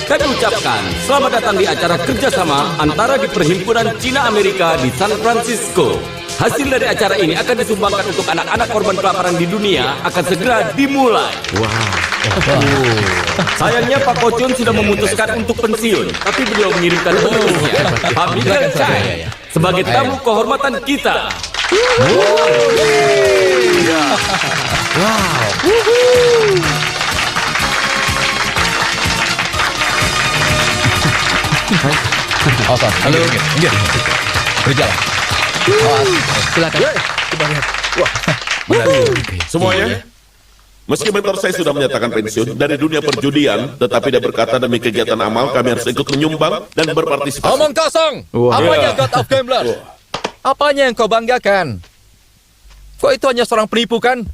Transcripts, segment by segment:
kami ucapkan selamat datang di acara kerjasama antara di Perhimpunan Cina Amerika di San Francisco. Hasil dari acara ini akan disumbangkan untuk anak-anak korban kelaparan di dunia akan segera dimulai. Sayangnya Pak Kocun sudah memutuskan untuk pensiun, tapi beliau mengirimkan penerusnya, Pak Miguel Chai, sebagai tamu kehormatan kita. Halo, minggir. Berjalan. Silakan. Coba lihat. Wah, benar. Semuanya, meski mentor saya sudah menyatakan pensiun dari dunia perjudian, tetapi dia berkata demi kegiatan amal kami harus ikut menyumbang dan berpartisipasi. Omong kosong. Apanya God of Gambler? Apanya yang kau banggakan? Kau itu hanya seorang penipu kan?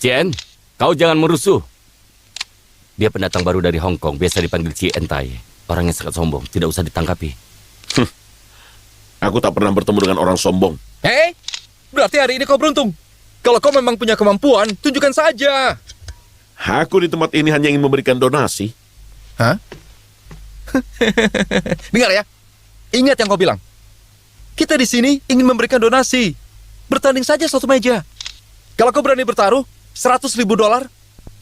Cien, kau jangan merusuh. Dia pendatang baru dari Hong Kong, biasa dipanggil Cien Tai. Orang yang sangat sombong, tidak usah ditangkapi. Aku tak pernah bertemu dengan orang sombong. Berarti hari ini kau beruntung. Kalau kau memang punya kemampuan, tunjukkan saja. Aku di tempat ini hanya ingin memberikan donasi. Hah? Dengar ya, ingat yang kau bilang. Kita di sini ingin memberikan donasi. Bertanding saja satu meja. Kalau kau berani bertaruh $100.000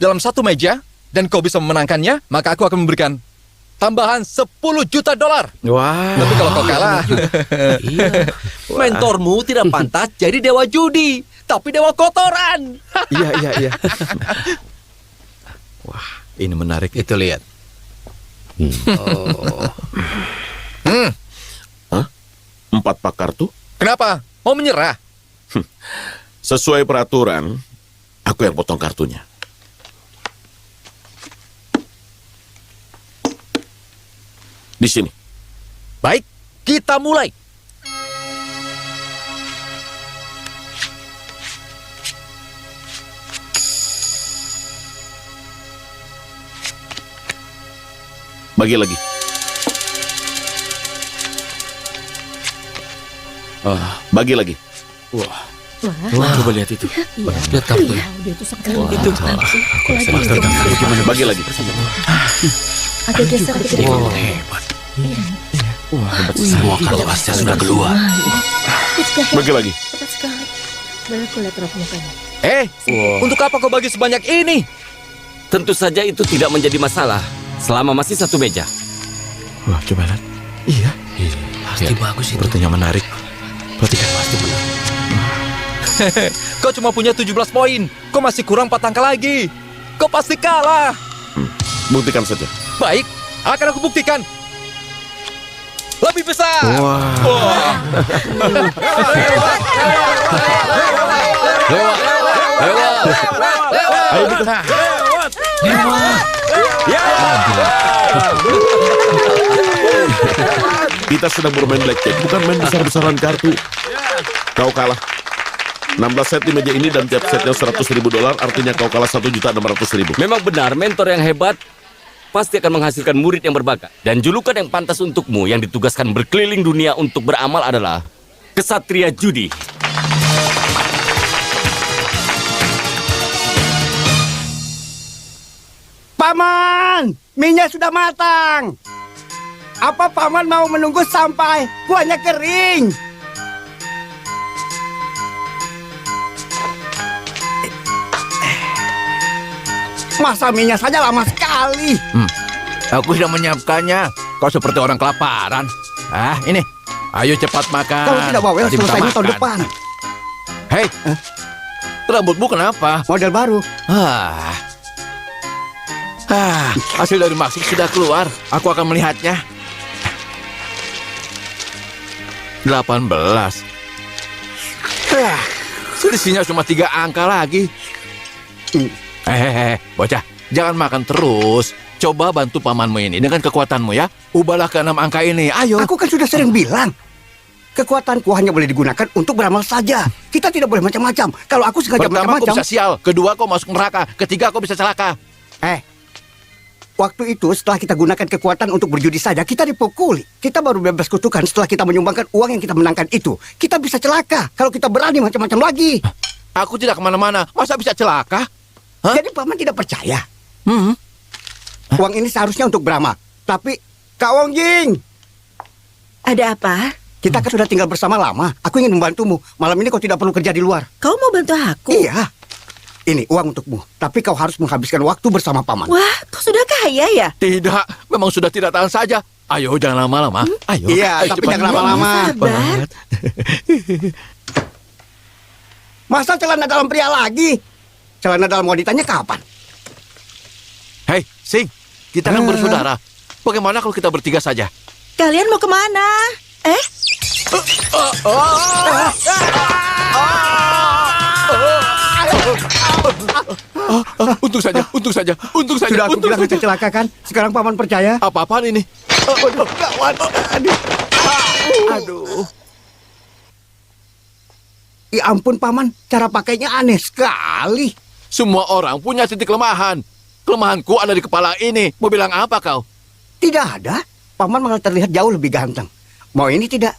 dalam satu meja dan kau bisa memenangkannya, maka aku akan memberikan tambahan $10 juta. Wah. Tapi kalau kau kalah, mentormu tidak pantas jadi dewa judi, tapi dewa kotoran. Iya. Wah, ini menarik. Itu lihat. Hah? 4 pak kartu? kenapa? Mau menyerah? Sesuai peraturan, aku yang potong kartunya. Di sini. Baik, kita mulai. Bagi lagi. Bagi lagi. Wah, coba lihat itu. Lihat kartu. Dia tuh sangat Itu. Gimana? Bagi lagi. agak geser dikit. Hebat. Semua kartu asnya sudah keluar. Bagi lagi. Cepat sekali. Baru aku lihat raut mukanya. Untuk apa kau bagi sebanyak ini? Tentu saja itu tidak menjadi masalah selama masih satu meja. Wah, coba lihat. Iya. Pasti bagus itu. Sepertinya menarik. Perhatikan. Pasti benar. Kau cuma punya 17 poin. Kau masih kurang 4 angka lagi. Kau pasti kalah. Buktikan saja. Baik, akan aku buktikan. Lebih besar. Wah. Ayo kita. Kita sedang bermain blackjack, bukan main besar-besaran kartu. Kau kalah. 16 set di meja ini dan tiap setnya $100.000, artinya kau kalah $1.600.000. Memang benar, mentor yang hebat pasti akan menghasilkan murid yang berbakat. Dan julukan yang pantas untukmu yang ditugaskan berkeliling dunia untuk beramal adalah Kesatria Judi. Paman, minyak sudah matang. Apa paman mau menunggu sampai kuahnya kering? Masa minyak saja lama sekali. Aku sudah menyiapkannya. Kau seperti orang kelaparan. Ini. Ayo cepat makan. Kalau tidak bawel Nanti selesai kita tahun makan. depan. Hei, rambutmu kenapa? Model baru. Hasil dari maksud sudah keluar. Aku akan melihatnya. 18. Selisihnya cuma 3 angka lagi. Bocah, jangan makan terus. Coba bantu pamanmu ini dengan kekuatanmu ya. Ubahlah ke 6 angka ini, ayo. Aku kan sudah sering bilang. Kekuatanku hanya boleh digunakan untuk beramal saja. Kita tidak boleh macam-macam. Kalau aku sengaja Pertama kau macam-macam. bisa sial, kedua kau masuk neraka, ketiga kau bisa celaka. Waktu itu setelah kita gunakan kekuatan untuk berjudi saja, kita dipukuli. Kita baru bebas kutukan setelah kita menyumbangkan uang yang kita menangkan itu. Kita bisa celaka kalau kita berani macam-macam lagi. Aku tidak kemana-mana, masa bisa celaka? Jadi paman tidak percaya? Uang ini seharusnya untuk beramal. Tapi, Kak Wong Jing, Ada apa? kita kan sudah tinggal bersama lama. Aku ingin membantumu. Malam ini kau tidak perlu kerja di luar. Kau mau bantu aku? Iya. Ini uang untukmu. Tapi kau harus menghabiskan waktu bersama paman. Wah, kau sudah kaya ya? Tidak, memang sudah tidak tahan saja. Ayo, jangan lama-lama. Ayo. Iya, ayo, tapi cepat. jangan lama-lama. Sabar. Masa celana dalam pria lagi? Celana dalam wanitanya kapan? Hei, Sing, kita kan bersaudara. Bagaimana kalau kita bertiga saja? Kalian mau kemana? Untung saja, untung saja, untung saja. Sudah aku untung bilang saja. aja celaka kan? Sekarang paman percaya? Apa-apaan ini? Aduh, gawat. Aduh. Aduh. Ya ampun paman, cara pakainya aneh sekali. Semua orang punya titik kelemahan. Kelemahanku ada di kepala ini. Mau bilang apa kau? Tidak ada. Paman malah terlihat jauh lebih ganteng. Mau ini tidak?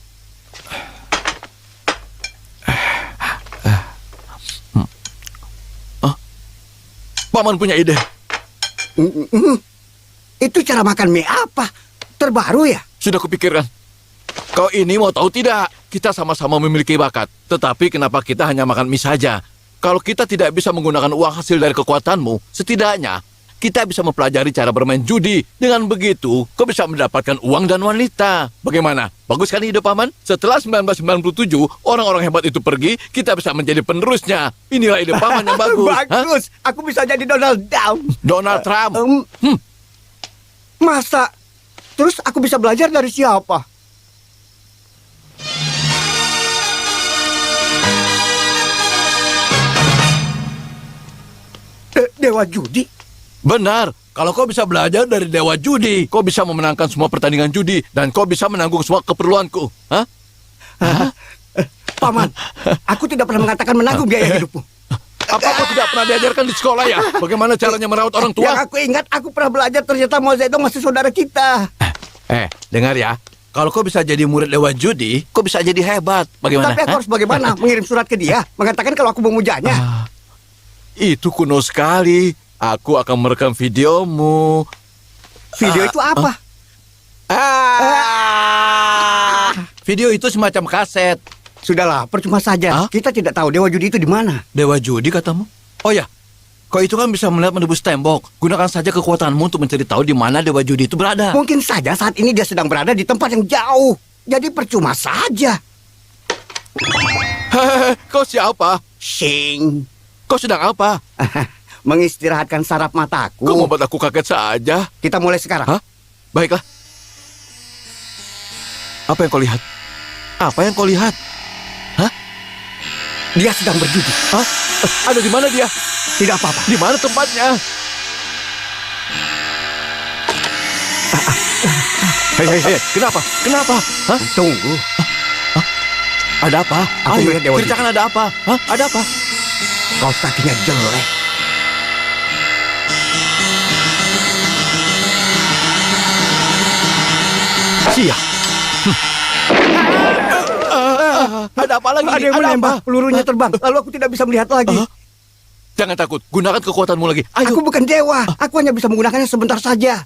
Paman punya ide. Itu cara makan mie apa? Terbaru ya? Sudah kupikirkan. Kau ini mau tahu tidak? Kita sama-sama memiliki bakat. Tetapi kenapa kita hanya makan mie saja? Kalau kita tidak bisa menggunakan uang hasil dari kekuatanmu, setidaknya kita bisa mempelajari cara bermain judi. Dengan begitu, kau bisa mendapatkan uang dan wanita. Bagaimana? Bagus kan ide paman? Setelah 1997, orang-orang hebat itu pergi, kita bisa menjadi penerusnya. Inilah ide paman yang bagus. Hah? Bagus. Aku bisa jadi Donald Trump. Donald Trump. Masa? Terus aku bisa belajar dari siapa? Dewa judi? Benar, kalau kau bisa belajar dari dewa judi, kau bisa memenangkan semua pertandingan judi, dan kau bisa menanggung semua keperluanku. Hah? Paman, aku tidak pernah mengatakan menanggung biaya hidupmu. Apa kau tidak pernah diajarkan di sekolah ya? Bagaimana caranya merawat orang tua? Yang aku ingat, aku pernah belajar ternyata Mao Zedong masih saudara kita. Dengar ya. Kalau kau bisa jadi murid dewa judi, kau bisa jadi hebat. Bagaimana? Tapi aku harus bagaimana? Mengirim surat ke dia, mengatakan kalau aku memujanya. Itu kuno sekali. Aku akan merekam videomu. Video itu apa? Video itu semacam kaset. Sudahlah, percuma saja. Kita tidak tahu dewa judi itu di mana. Dewa judi katamu? Oh ya, kau itu kan bisa melihat menembus tembok. Gunakan saja kekuatanmu untuk mencari tahu di mana dewa judi itu berada. Mungkin saja saat ini dia sedang berada di tempat yang jauh. Jadi percuma saja. Hehehe, kau siapa? Sing. Kau sedang apa? Mengistirahatkan saraf mataku. Kau membuat aku kaget saja. Kita mulai sekarang. Hah? Baiklah. Apa yang kau lihat? Apa yang kau lihat? Hah? Dia sedang berjudi. Hah? Ada di mana dia? Tidak apa-apa. Di mana tempatnya? Hei, kenapa? Kenapa? Hah? Tunggu. Ada apa? Aku Ayo, melihat dewa judi. ceritakan ada apa? Hah? Ada apa? Kaos kakinya jelek. Siap. Ada apa lagi? Ada yang menembak. Pelurunya terbang. Lalu aku tidak bisa melihat lagi. Jangan takut. Gunakan kekuatanmu lagi. Ayo. Aku bukan dewa. Aku hanya bisa menggunakannya sebentar saja.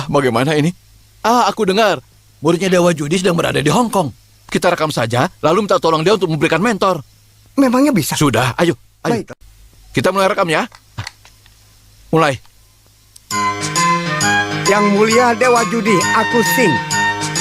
Bagaimana ini? Aku dengar. Muridnya Dewa Judi sedang berada di Hong Kong. Kita rekam saja, lalu minta tolong dia untuk memberikan mentor. Memangnya bisa? Sudah, ayo. Baik. Kita mulai rekam ya. Mulai. Yang mulia Dewa Judi, aku Sing.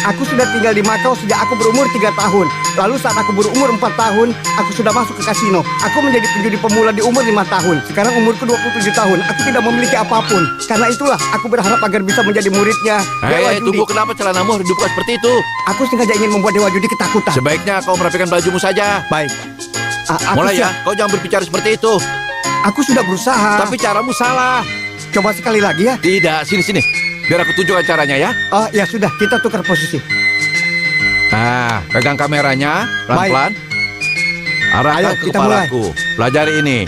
Aku sudah tinggal di Macau sejak aku berumur 3 tahun. Lalu saat aku berumur 4 tahun, aku sudah masuk ke kasino. Aku menjadi penjudi pemula di umur 5 tahun. Sekarang umurku 27 tahun. Aku tidak memiliki apapun. Karena itulah aku berharap agar bisa menjadi muridnya Dewa Judi. Tunggu, kenapa celanamu harus dibuka seperti itu? Aku sengaja ingin membuat Dewa Judi ketakutan. Sebaiknya kau merapikan bajumu saja. Baik. Aku Mulai ya, siap. kau jangan berbicara seperti itu. Aku sudah berusaha. Tapi caramu salah. Coba sekali lagi ya. Tidak, sini. Biar aku tunjukkan caranya ya. Oh ya sudah, kita tukar posisi. Pegang kameranya, pelan-pelan. Arahkan Ayo, ke kita kepalaku. Pelajari ini.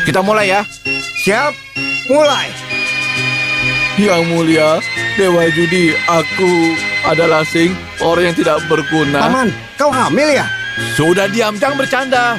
Kita mulai ya. Siap, mulai. Yang mulia, Dewa Judi, aku adalah Sing, orang yang tidak berguna. Paman, kau hamil ya? Sudah diam, jangan bercanda.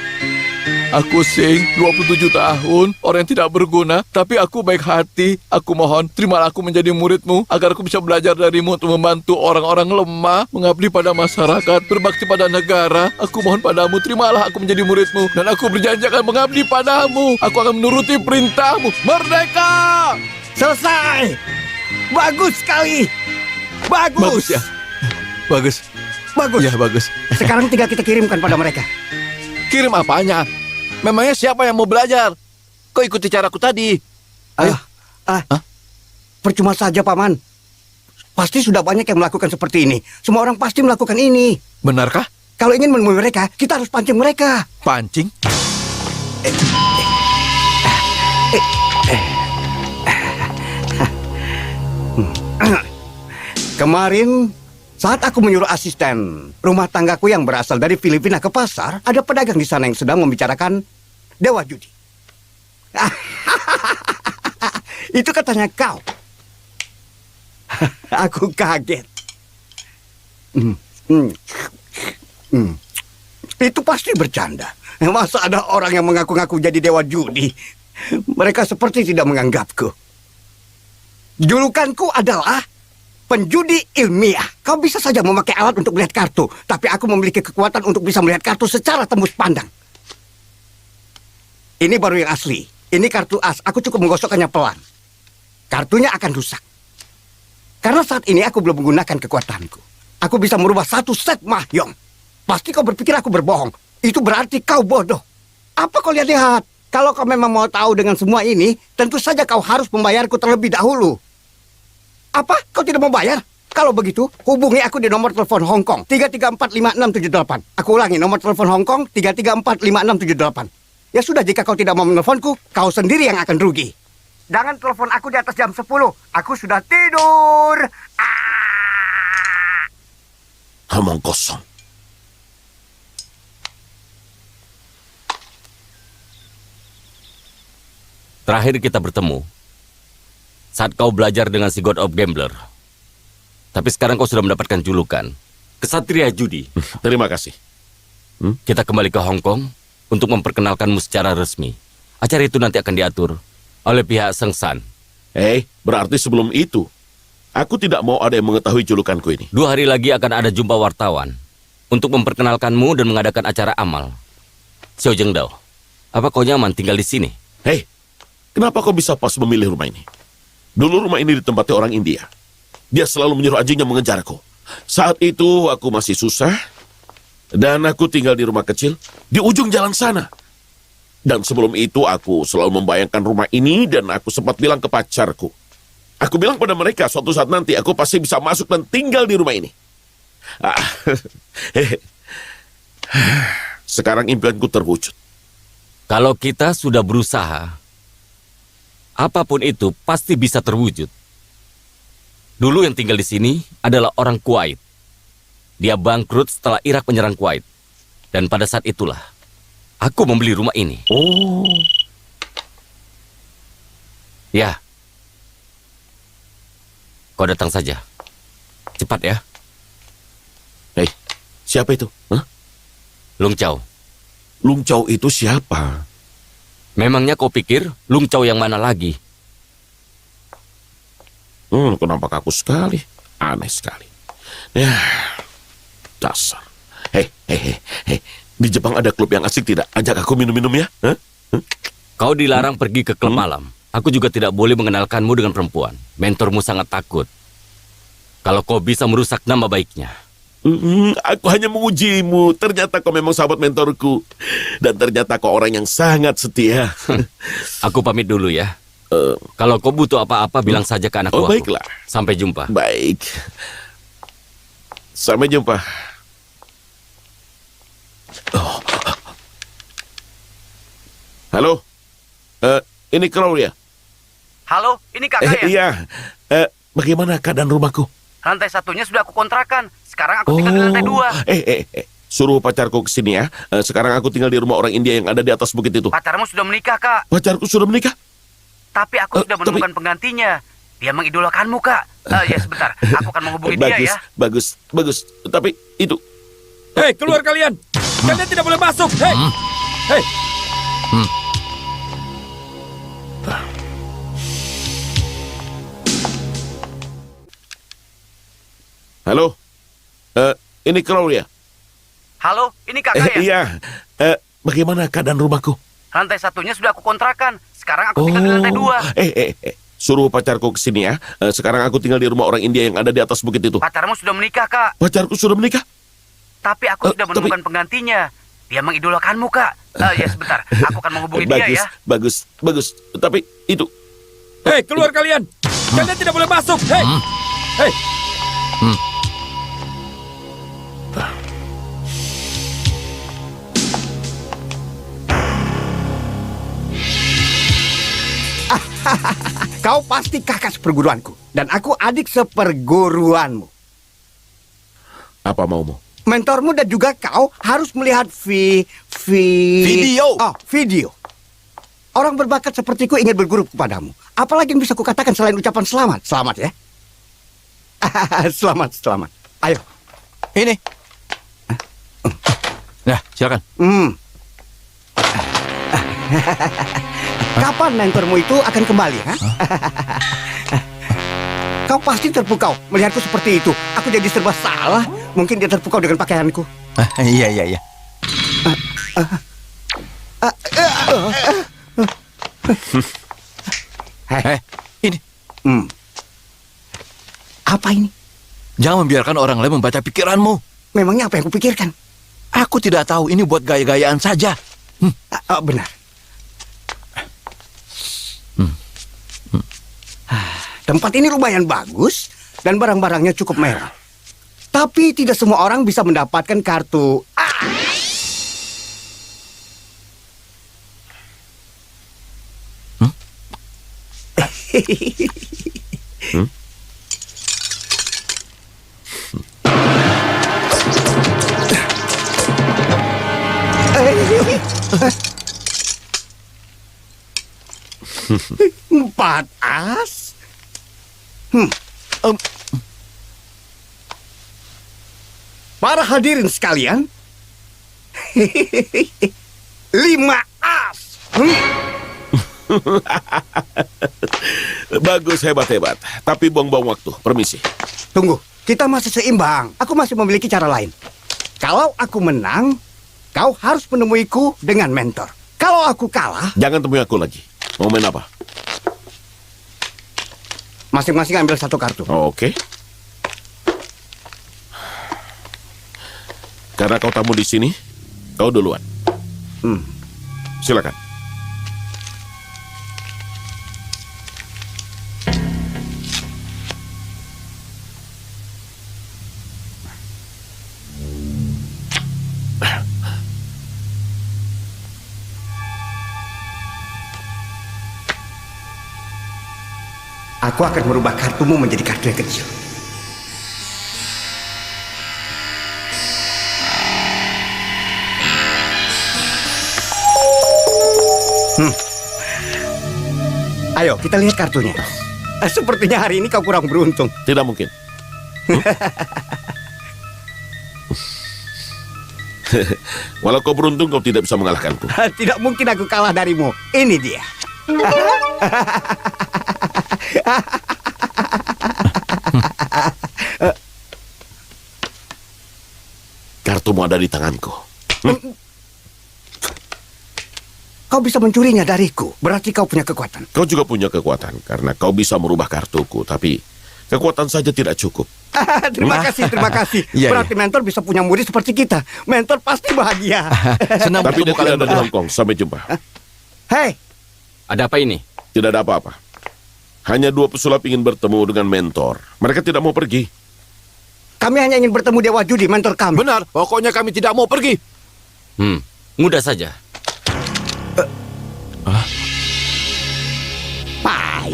Aku Sing, 27 tahun, orang yang tidak berguna, tapi aku baik hati. Aku mohon, terimalah aku menjadi muridmu, agar aku bisa belajar darimu untuk membantu orang-orang lemah, mengabdi pada masyarakat, berbakti pada negara. Aku mohon padamu, terimalah aku menjadi muridmu, dan aku berjanji akan mengabdi padamu. Aku akan menuruti perintahmu. Merdeka! Selesai. Bagus sekali. Bagus Bagus. ya? Bagus. Bagus. Ya, bagus. Sekarang tinggal kita kirimkan pada mereka. Kirim apanya? Memangnya siapa yang mau belajar? Kau ikuti caraku tadi. Ayo. Percuma saja, Paman. Pasti sudah banyak yang melakukan seperti ini. Semua orang pasti melakukan ini. Benarkah? Kalau ingin menemui mereka, kita harus pancing mereka. Pancing? Kemarin, saat aku menyuruh asisten rumah tanggaku yang berasal dari Filipina ke pasar, ada pedagang di sana yang sedang membicarakan dewa judi. Itu katanya kau. Aku kaget. Itu pasti bercanda. Masa ada orang yang mengaku-ngaku jadi dewa judi? Mereka seperti tidak menganggapku. Julukanku adalah penjudi ilmiah. Kau bisa saja memakai alat untuk melihat kartu, tapi aku memiliki kekuatan untuk bisa melihat kartu secara tembus pandang. Ini baru yang asli. Ini kartu as. Aku cukup menggosokkannya pelan. Kartunya akan rusak. Karena saat ini aku belum menggunakan kekuatanku. Aku bisa merubah satu set Mahyong. Pasti kau berpikir aku berbohong. Itu berarti kau bodoh. Apa kau lihat-lihat? Kalau kau memang mau tahu dengan semua ini, tentu saja kau harus membayarku terlebih dahulu. Apa? Kau tidak mau bayar? Kalau begitu, hubungi aku di nomor telepon Hong Kong 3345678. Aku ulangi, nomor telepon Hong Kong 3345678. Ya sudah, jika kau tidak mau menelponku, kau sendiri yang akan rugi. Jangan telepon aku di atas jam 10. Aku sudah tidur. Omong kosong. Terakhir kita bertemu saat kau belajar dengan si God of Gambler. Tapi sekarang kau sudah mendapatkan julukan Kesatria Judi. Terima kasih. Kita kembali ke Hong Kong untuk memperkenalkanmu secara resmi. Acara itu nanti akan diatur oleh pihak Seng San. Berarti sebelum itu, aku tidak mau ada yang mengetahui julukanku ini. 2 hari lagi akan ada jumpa wartawan untuk memperkenalkanmu dan mengadakan acara amal. Xiao Zhengdao, apa kau nyaman tinggal di sini? Kenapa kau bisa pas memilih rumah ini? Dulu rumah ini ditempati orang India. Dia selalu menyuruh anjingnya mengejarku. Saat itu aku masih susah, dan aku tinggal di rumah kecil di ujung jalan sana. Dan sebelum itu aku selalu membayangkan rumah ini, dan aku sempat bilang ke pacarku. Aku bilang pada mereka, suatu saat nanti aku pasti bisa masuk dan tinggal di rumah ini. Sekarang impianku terwujud. Kalau kita sudah berusaha, apapun itu pasti bisa terwujud. Dulu yang tinggal di sini adalah orang Kuwait. Dia bangkrut setelah Irak menyerang Kuwait. Dan pada saat itulah, aku membeli rumah ini. Oh. Ya. Kau datang saja. Cepat ya. Siapa itu? Lung Chao. Lung Chao itu siapa? Memangnya kau pikir Lung Chao yang mana lagi? Kenapa kaku sekali? Aneh sekali. Ya, dasar. Di Jepang ada klub yang asik tidak? Ajak aku minum-minum ya? Kau dilarang pergi ke klub malam. Aku juga tidak boleh mengenalkanmu dengan perempuan. Mentormu sangat takut kalau kau bisa merusak nama baiknya. Aku hanya mengujimu. Ternyata kau memang sahabat mentorku. Dan ternyata kau orang yang sangat setia. Aku pamit dulu ya. Kalau kau butuh apa-apa, bilang saja ke anak buahku. Baiklah. Sampai jumpa. Baik. Sampai jumpa. Halo? Ini Crow ya? Halo, ini kakak ya? Iya. Bagaimana keadaan rumahku? Lantai satunya sudah aku kontrakan. Sekarang aku tinggal di lantai 2. Suruh pacarku ke sini ya. Sekarang aku tinggal di rumah orang India yang ada di atas bukit itu. Pacarmu sudah menikah, Kak. Pacarku sudah menikah? Tapi aku sudah menemukan penggantinya. Dia mengidolakanmu, Kak. Ya sebentar, aku akan menghubungi dia ya. Bagus. Tapi itu... Hei, keluar kalian! Kalian tidak boleh masuk! Hei! Halo? Ini Claudia. Halo, ini kakak ya? Iya. Bagaimana keadaan rumahku? Lantai satunya sudah aku kontrakan. Sekarang aku tinggal di lantai 2. Suruh pacarku ke sini ya. Sekarang aku tinggal di rumah orang India yang ada di atas bukit itu. Pacarmu sudah menikah, Kak. Pacarku sudah menikah? Tapi aku sudah menemukan penggantinya. Dia mengidolakanmu, Kak. Ya, sebentar. Aku akan menghubungi dia ya. Bagus. Tapi itu... Hei, keluar kalian! Kalian tidak boleh masuk! Hei! Hei! Kau pasti kakak seperguruanku. Dan aku adik seperguruanmu. Apa maumu? Mentormu dan juga kau harus melihat Video. Oh, video. Orang berbakat sepertiku ingin berguru kepadamu. Apalagi yang bisa kukatakan selain ucapan selamat. Selamat ya. Selamat. Ayo. Ini. Nah, silakan. Kapan mentormu itu akan kembali, ha? Kau pasti terpukau melihatku seperti itu. Aku jadi serba salah. Mungkin dia terpukau dengan pakaianku. Iya. Ini. Apa ini? Jangan membiarkan orang lain membaca pikiranmu. Memangnya apa yang kupikirkan? Aku tidak tahu, ini buat gaya-gayaan saja. Benar. Tempat ini lumayan bagus dan barang-barangnya cukup mewah. Tapi tidak semua orang bisa mendapatkan kartu. Empat as. Para hadirin sekalian, 5 as. Bagus, hebat. Tapi buang-buang waktu. Permisi. Tunggu, kita masih seimbang. Aku masih memiliki cara lain. Kalau aku menang, kau harus menemuiku dengan mentor. Kalau aku kalah, Jangan temui aku lagi. Mau main apa? masing-masing ambil 1 kartu. Oke. Karena kau tamu di sini, kau duluan. Silakan. Aku akan merubah kartumu menjadi kartu yang kecil. Ayo, kita lihat kartunya. Sepertinya hari ini kau kurang beruntung. Tidak mungkin. Walau kau beruntung, kau tidak bisa mengalahkanku. Tidak mungkin aku kalah darimu. Ini dia. Kartumu ada di tanganku. Kau bisa mencurinya dariku. Berarti kau punya kekuatan. Kau juga punya kekuatan, karena kau bisa merubah kartuku. Tapi kekuatan saja tidak cukup. Terima kasih. Iya, Berarti mentor bisa punya murid seperti kita. Mentor pasti bahagia. Senang Tapi bertemu dia tidak kalian ada di berdua. Hong Kong. Sampai jumpa. Hei, Ada apa ini? Tidak ada apa-apa. Hanya 2 pesulap ingin bertemu dengan mentor. Mereka tidak mau pergi. kami hanya ingin bertemu Dewa Judi, mentor kami. Benar, pokoknya kami tidak mau pergi. Mudah saja. Pai.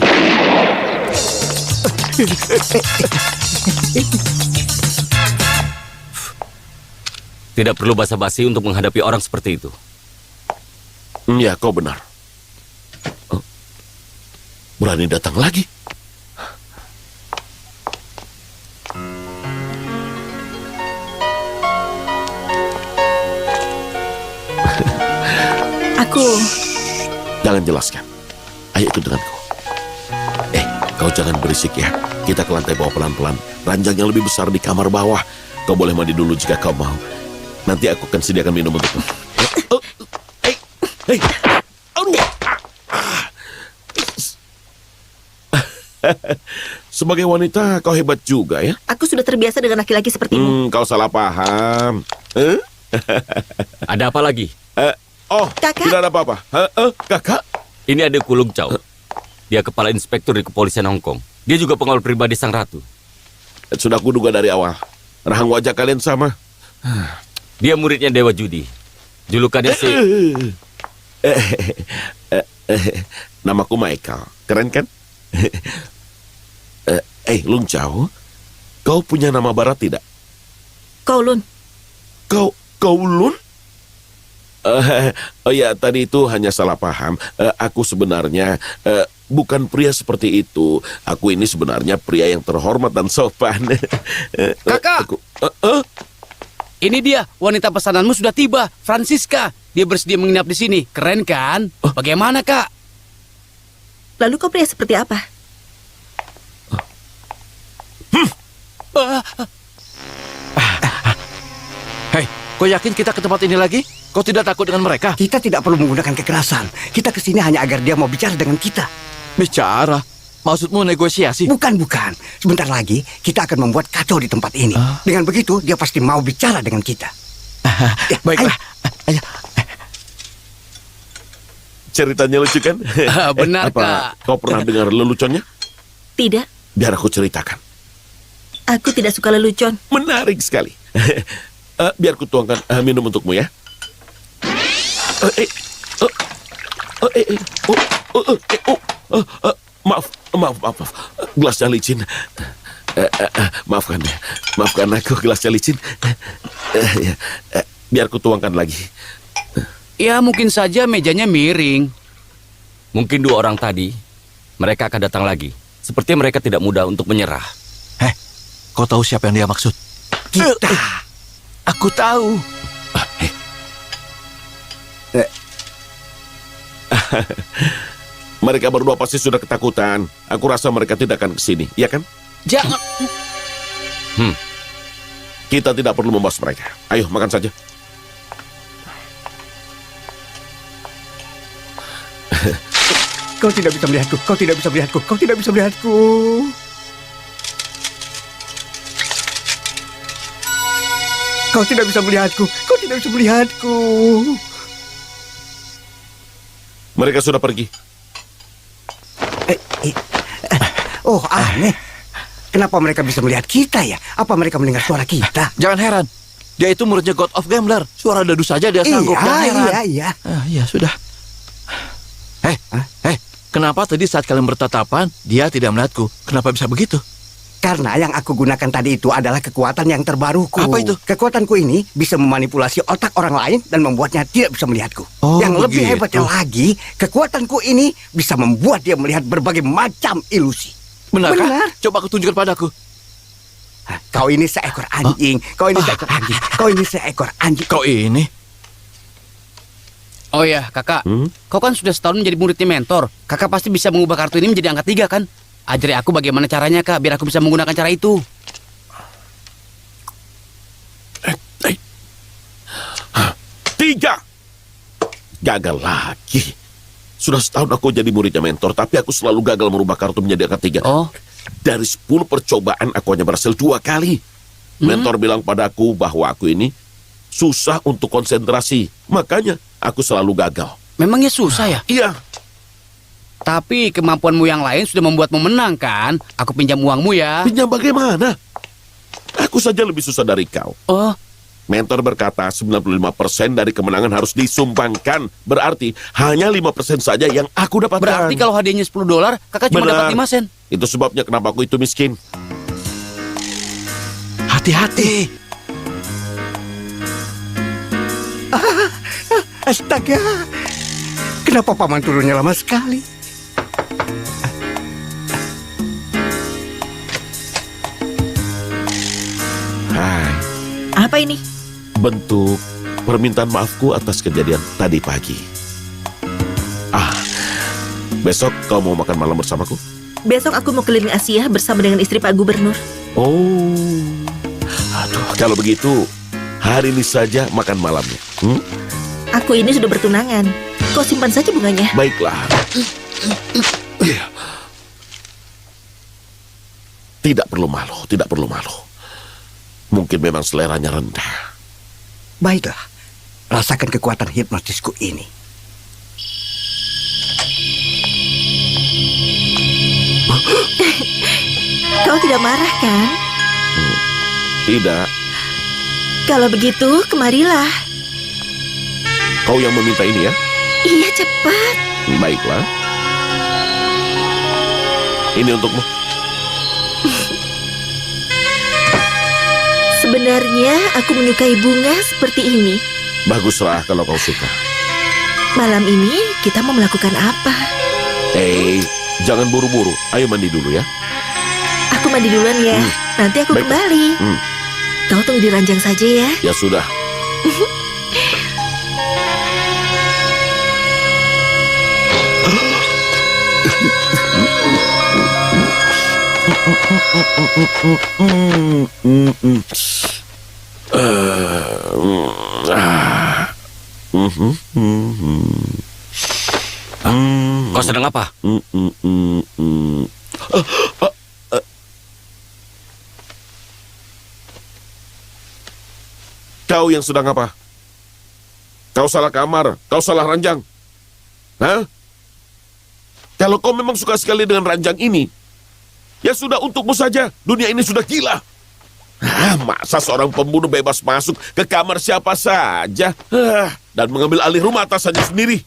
Tidak perlu basa-basi untuk menghadapi orang seperti itu. Ya, kau benar. Berani datang lagi? Aku Jangan jelaskan. Ayo ikut denganku. Kau jangan berisik ya. Kita ke lantai bawah pelan-pelan. Ranjang yang lebih besar di kamar bawah. Kau boleh mandi dulu jika kau mau. Nanti aku akan sediakan minum untukmu. Aduh. Sebagai wanita, kau hebat juga ya. Aku sudah terbiasa dengan laki-laki sepertimu. Kau salah paham. Ada apa lagi? Kakak? Tidak ada apa-apa. Kakak? Ini ada Kulung Chow. Dia kepala inspektur di kepolisian Hong Kong. Dia juga pengawal pribadi sang ratu. Sudah kuduga dari awal. Rahang wajah kalian sama. Dia muridnya Dewa Judi. Julukannya si... Namaku Michael. Keren kan? Lung Chow, kau punya nama barat tidak? Kowloon. Kowloon? Oh ya, tadi itu hanya salah paham. Aku sebenarnya bukan pria seperti itu. Aku ini sebenarnya pria yang terhormat dan sopan. Kakak! Ini dia, wanita pesananmu sudah tiba, Francisca. Dia bersedia menginap di sini. Keren kan? Bagaimana, Kak? Lalu kau pria seperti apa? Hei, kau yakin kita ke tempat ini lagi? Kau tidak takut dengan mereka? Kita tidak perlu menggunakan kekerasan. Kita kesini hanya agar dia mau bicara dengan kita. Bicara? Maksudmu negosiasi? Bukan. Sebentar lagi, kita akan membuat kacau di tempat ini. Dengan begitu, dia pasti mau bicara dengan kita. Baiklah. Ayo. Ceritanya lucu kan? Benar, Apa Kak. kau pernah dengar leluconnya? Tidak, Biar aku ceritakan. aku tidak suka lelucon. Menarik sekali. Biar ku tuangkan minum untukmu ya. Maaf. Gelasnya licin. Maafkan aku, gelasnya licin. Biar ku tuangkan lagi. Ya, mungkin saja mejanya miring. Mungkin 2 orang tadi, mereka akan datang lagi. Seperti mereka tidak mudah untuk menyerah. Kau tahu siapa yang dia maksud? Kita. Aku tahu. Mereka berdua pasti sudah ketakutan. Aku rasa mereka tidak akan kesini, ya kan? Jangan. Kita tidak perlu membahas mereka. Ayo, makan saja. Kau tidak bisa melihatku. Kau tidak bisa melihatku. Kau tidak bisa melihatku. Kau tidak bisa melihatku. Kau tidak bisa melihatku. Mereka sudah pergi. Oh, aneh. Kenapa mereka bisa melihat kita ya? Apa mereka mendengar suara kita? Jangan heran. Dia itu muridnya God of Gambler. Suara dadu saja dia sanggup. Jangan heran. Iya. Iya, sudah. Kenapa tadi saat kalian bertatapan, dia tidak melihatku? Kenapa bisa begitu? Karena yang aku gunakan tadi itu adalah kekuatan yang terbaruku. Apa itu? Kekuatanku ini bisa memanipulasi otak orang lain dan membuatnya tidak bisa melihatku. Oh, yang lebih begitu. hebatnya lagi, kekuatanku ini bisa membuat dia melihat berbagai macam ilusi. Benarkah? Benar. Coba kau tunjukkan padaku. Kau ini seekor anjing. Kau ini seekor anjing. Kau ini seekor anjing. Kau ini? Oh ya, Kakak. Kau kan sudah setahun menjadi muridnya mentor. Kakak pasti bisa mengubah kartu ini menjadi angka 3, kan? Ajari aku bagaimana caranya, Kak, biar aku bisa menggunakan cara itu. 3. Gagal lagi. Sudah setahun aku jadi muridnya mentor, tapi aku selalu gagal merubah kartu menjadi angka 3. Oh. Dari 10 percobaan, aku hanya berhasil 2 kali. Mentor bilang padaku bahwa aku ini susah untuk konsentrasi. Makanya aku selalu gagal. Memangnya susah ya? Iya. Tapi kemampuanmu yang lain sudah membuatmu menang, kan? Aku pinjam uangmu ya. Pinjam bagaimana? Aku saja lebih susah dari kau. Oh, Mentor berkata 95% dari kemenangan harus disumbangkan. Berarti hanya 5% saja yang aku dapatkan. berarti kalau hadiahnya $10, Kakak cuma Benar. dapat 5 sen. Itu sebabnya kenapa aku itu miskin. Hati-hati. Astaga. Kenapa paman turunnya lama sekali? Hai, Apa ini? bentuk permintaan maafku atas kejadian tadi pagi. Besok kau mau makan malam bersamaku? Besok aku mau keliling Asia bersama dengan istri Pak Gubernur. Oh, aduh, kalau begitu hari ini saja makan malamnya. Aku ini sudah bertunangan. Kau simpan saja bunganya. Baiklah. Tidak perlu malu, tidak perlu malu. Mungkin memang seleranya rendah. Baiklah, rasakan kekuatan hipnotisku ini. Kau tidak marah kan? Tidak, Kalau begitu, kemarilah. kau yang meminta ini ya? Iya, cepat. Baiklah. Ini untukmu. Sebenarnya aku menyukai bunga seperti ini. Baguslah kalau kau suka. Malam ini kita mau melakukan apa? Jangan buru-buru. Ayo mandi dulu ya. Aku mandi duluan ya. Nanti aku Baik. kembali. Kau tunggu di ranjang saja ya. Ya sudah. Kau sedang apa? Kau yang sedang apa? Kau salah kamar, kau salah ranjang. Hah? Kalau kau memang suka sekali dengan ranjang ini, ya sudah untukmu saja. Dunia ini sudah gila. Masa seorang pembunuh bebas masuk ke kamar siapa saja dan mengambil alih rumah atasannya sendiri?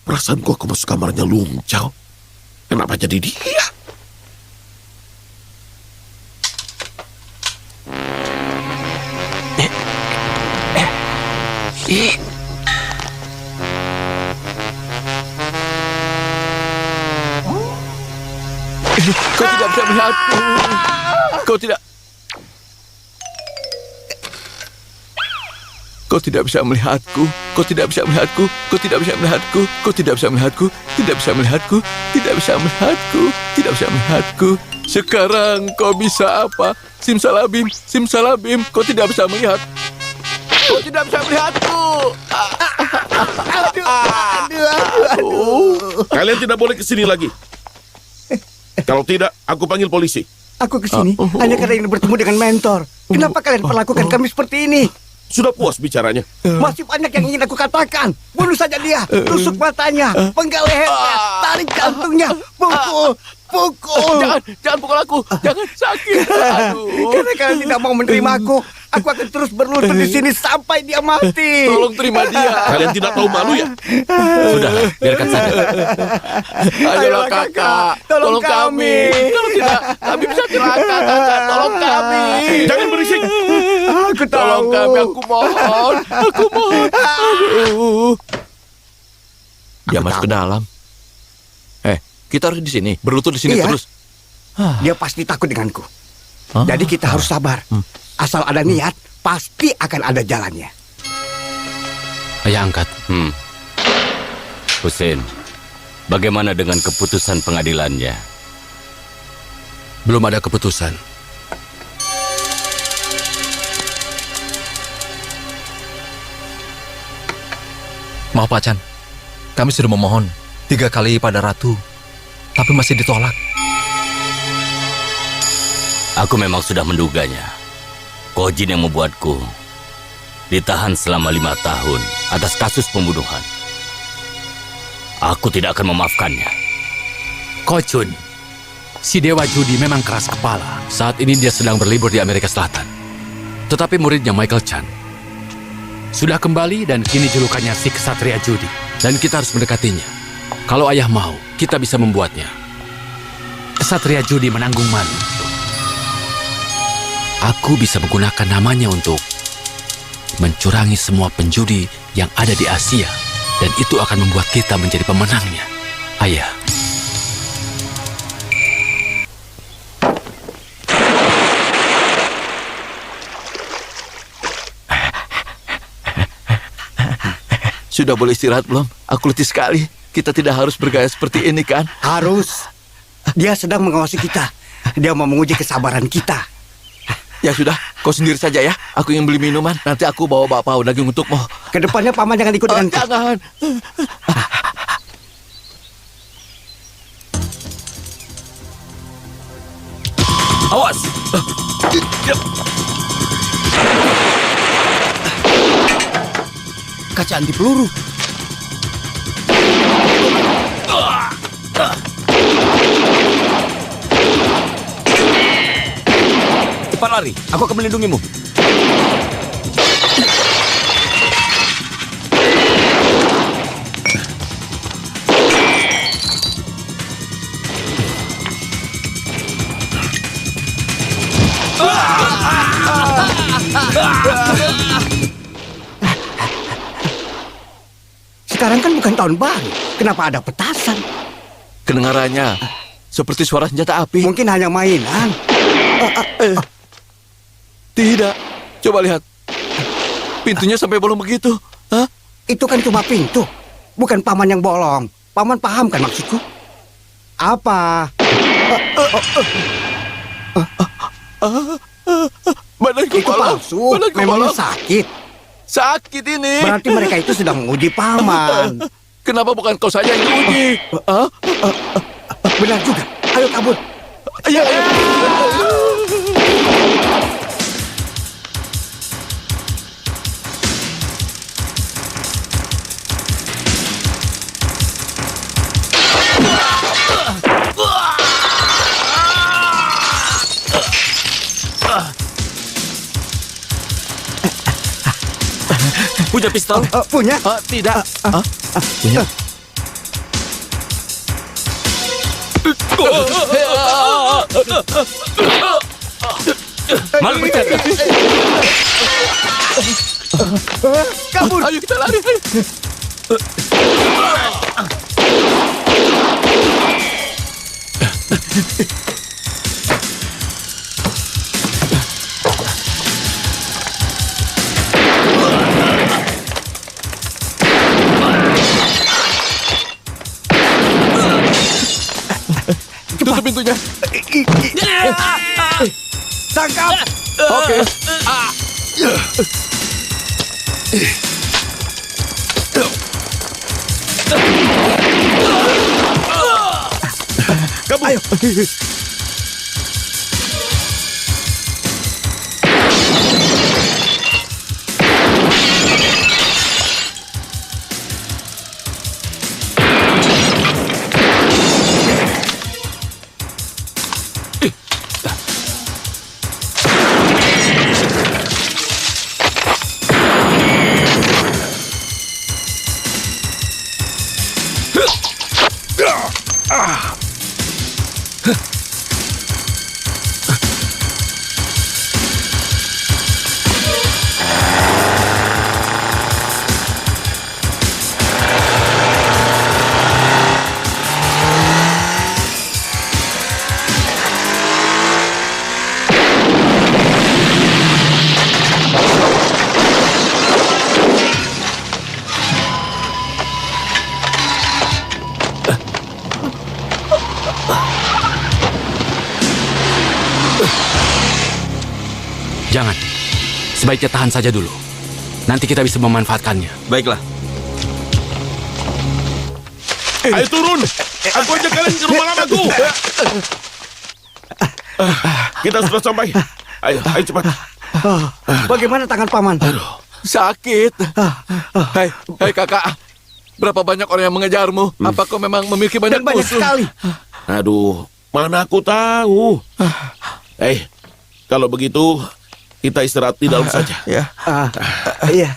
Perasaanku aku masuk kamarnya Lungcau. Kenapa jadi dia? Kau tidak bisa melihatku. Kau tidak... Kau tidak bisa melihatku. Kau tidak bisa melihatku. Kau tidak bisa melihatku. Kau tidak bisa melihatku. Tidak bisa melihatku. Tidak bisa melihatku. Tidak bisa melihatku. Sekarang kau bisa apa? Simsalabim, simsalabim. Kau tidak bisa melihat. Kau tidak bisa melihatku. Kalian tidak boleh kesini lagi. Kalau tidak, aku panggil polisi. Aku kesini hanya karena ingin bertemu dengan mentor. Kenapa kalian perlakukan kami seperti ini? Sudah puas bicaranya. Masih banyak yang ingin aku katakan. Bunuh saja dia, tusuk matanya, penggal lehernya, tarik jantungnya, pukul. Jangan pukul aku. Jangan sakit. Aduh. Karena kalian tidak mau menerima aku akan terus berlutut di sini sampai dia mati. Tolong terima dia. Kalian tidak tahu malu ya? Sudah, biarkan saja. Ayolah kakak, tolong kami. Kalau tidak, kami bisa celaka kakak. Tolong kami. Jangan berisik. Aku tahu. Tolong kami, aku mohon. Aku mohon. Aduh. Dia masuk ke dalam. Kita harus di sini, berlutut di sini Iya. terus. Dia pasti takut denganku. Ah. Jadi kita harus sabar. Asal ada niat, pasti akan ada jalannya. Ayah angkat. Hussein, bagaimana dengan keputusan pengadilannya? Belum ada keputusan. Maaf Pak Chan, kami sudah memohon 3 kali pada Ratu, tapi masih ditolak. Aku memang sudah menduganya. Kojin yang membuatku ditahan selama 5 tahun atas kasus pembunuhan. Aku tidak akan memaafkannya. Kojun, si Dewa Judi memang keras kepala. Saat ini dia sedang berlibur di Amerika Selatan. Tetapi muridnya Michael Chan sudah kembali dan kini julukannya si Ksatria Judi. Dan kita harus mendekatinya. Kalau ayah mau, kita bisa membuatnya. Ksatria Judi menanggung malu. Aku bisa menggunakan namanya untuk mencurangi semua penjudi yang ada di Asia. Dan itu akan membuat kita menjadi pemenangnya. Ayah. Sudah boleh istirahat belum? Aku letih sekali. kita tidak harus bergaya seperti ini kan? Harus. Dia sedang mengawasi kita. Dia mau menguji kesabaran kita. Ya sudah, kau sendiri saja ya. Aku ingin beli minuman. Nanti aku bawa bakpao daging untukmu. Kedepannya paman jangan ikut dengan Jangan. Awas! kaca anti peluru. Cepat lari, aku akan melindungimu. Sekarang kan bukan tahun baru. Kenapa ada petasan? Kedengarannya seperti suara senjata api. Mungkin hanya mainan. Tidak. Coba lihat. Pintunya sampai bolong begitu. Hah? Itu kan cuma pintu. Bukan paman yang bolong. Paman paham kan maksudku? Apa? Badanku Itu bolong. palsu. Badanku Memangnya bolong. sakit. Sakit ini. Berarti mereka itu sedang menguji paman. Kenapa bukan kau saja yang diuji? Benar juga. Ayo kabur. Ayo, ayo. Punya pistol? Punya? Tidak. Punya. Malu bercanda. Kabur. Ayo kita lari. Tutup pintunya. Tangkap. Oke. Ayo. Jangan. Sebaiknya tahan saja dulu. Nanti kita bisa memanfaatkannya. Baiklah. Ayo turun. Aku ajak kalian ke rumah lamaku. Kita sudah sampai. Ayo, ayo cepat. Bagaimana tangan paman? Sakit. Hai kakak. Berapa banyak orang yang mengejarmu? Apa kau memang memiliki banyak Dan banyak musuh? sekali. Aduh, mana aku tahu. Kalau begitu, kita istirahat di dalam saja. Ya. Iya.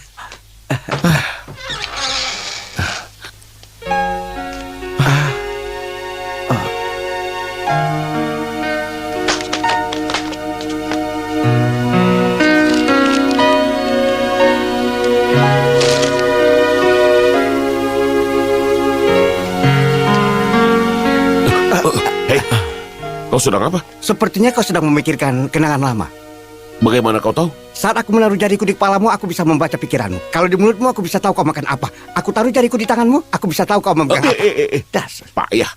Hei, kau sedang apa? Sepertinya kau sedang memikirkan kenangan lama. Bagaimana kau tahu? Saat aku menaruh jariku di kepalamu, aku bisa membaca pikiranmu. Kalau di mulutmu, aku bisa tahu kau makan apa. Aku taruh jariku di tanganmu, aku bisa tahu kau memegang apa. Dasar. Payah.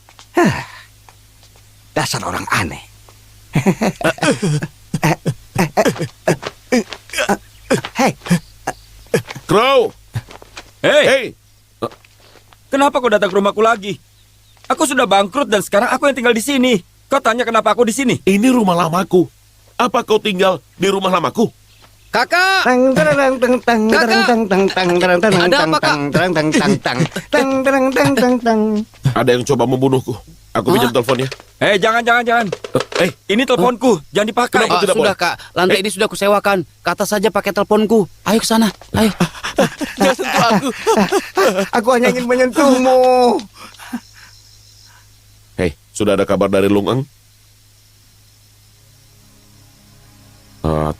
Dasar orang aneh. Hei, Crow! Hei, kenapa kau datang ke rumahku lagi? Aku sudah bangkrut dan sekarang aku yang tinggal di sini. Kau tanya kenapa aku di sini? Ini rumah lamaku. Apa kau tinggal di rumah lamaku? Kakak! Ada yang coba membunuhku. Aku pinjam teleponnya. Jangan. Ini teleponku, jangan dipakai. Kenapa tidak sudah boleh? Kak, lantai ini sudah kusewakan. Ke atas saja pakai teleponku. Ayo ke sana, ayo. Jangan sentuh aku. aku hanya ingin menyentuhmu. Hei, sudah ada kabar dari Lung Eng?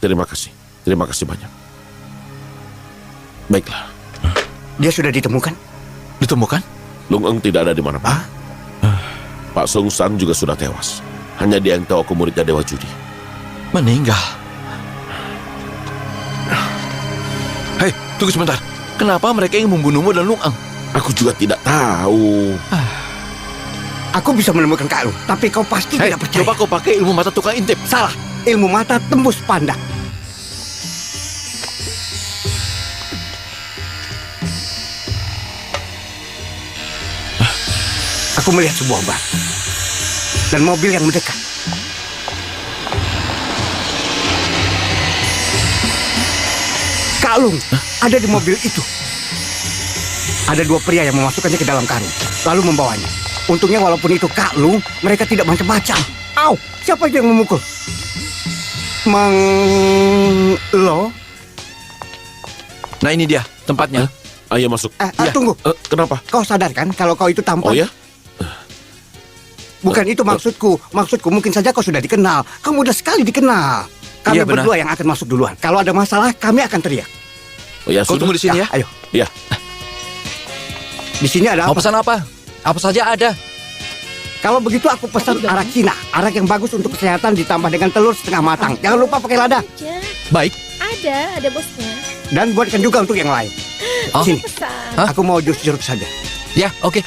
Terima kasih. Terima kasih banyak. Baiklah. Dia sudah ditemukan? Ditemukan? Lung Eng tidak ada di mana-mana. Pak Sung San juga sudah tewas. Hanya dia yang tahu aku muridnya Dewa Judi. Meninggal. Hei, tunggu sebentar. Kenapa mereka ingin membunuhmu dan Lung Eng? Aku juga tidak tahu. Aku bisa menemukan Kak Lu, tapi kau pasti Hei, tidak percaya. coba kau pakai ilmu mata tukang intip. Salah. Ilmu mata tembus pandang. Aku melihat sebuah bar dan mobil yang mendekat. Kak Lung ada di mobil itu. Ada dua pria yang memasukkannya ke dalam karung, lalu membawanya. Untungnya walaupun itu Kak Lung, mereka tidak macam-macam. Au, siapa itu yang memukul? Lo? Nah ini dia, tempatnya. Ayo masuk. Tunggu. Kenapa? Kau sadar kan kalau kau itu tampan? Oh ya? Bukan itu maksudku. Maksudku mungkin saja kau sudah dikenal. Kau mudah sekali dikenal. Kami Iya, benar. berdua yang akan masuk duluan. Kalau ada masalah, kami akan teriak. Oh ya, Kau sudah. tunggu di sini ya. Ayo. Ya. Di sini ada Mau apa? pesan apa? Apa saja ada. Kalau begitu aku pesan arak Cina. Arak yang bagus untuk kesehatan ditambah dengan telur setengah matang. Jangan lupa pakai lada. Aja. Baik. Ada bosnya. Dan buatkan juga untuk yang lain. Oh. Sini. Pesan. Hah? Aku mau jus jeruk saja. Ya, oke.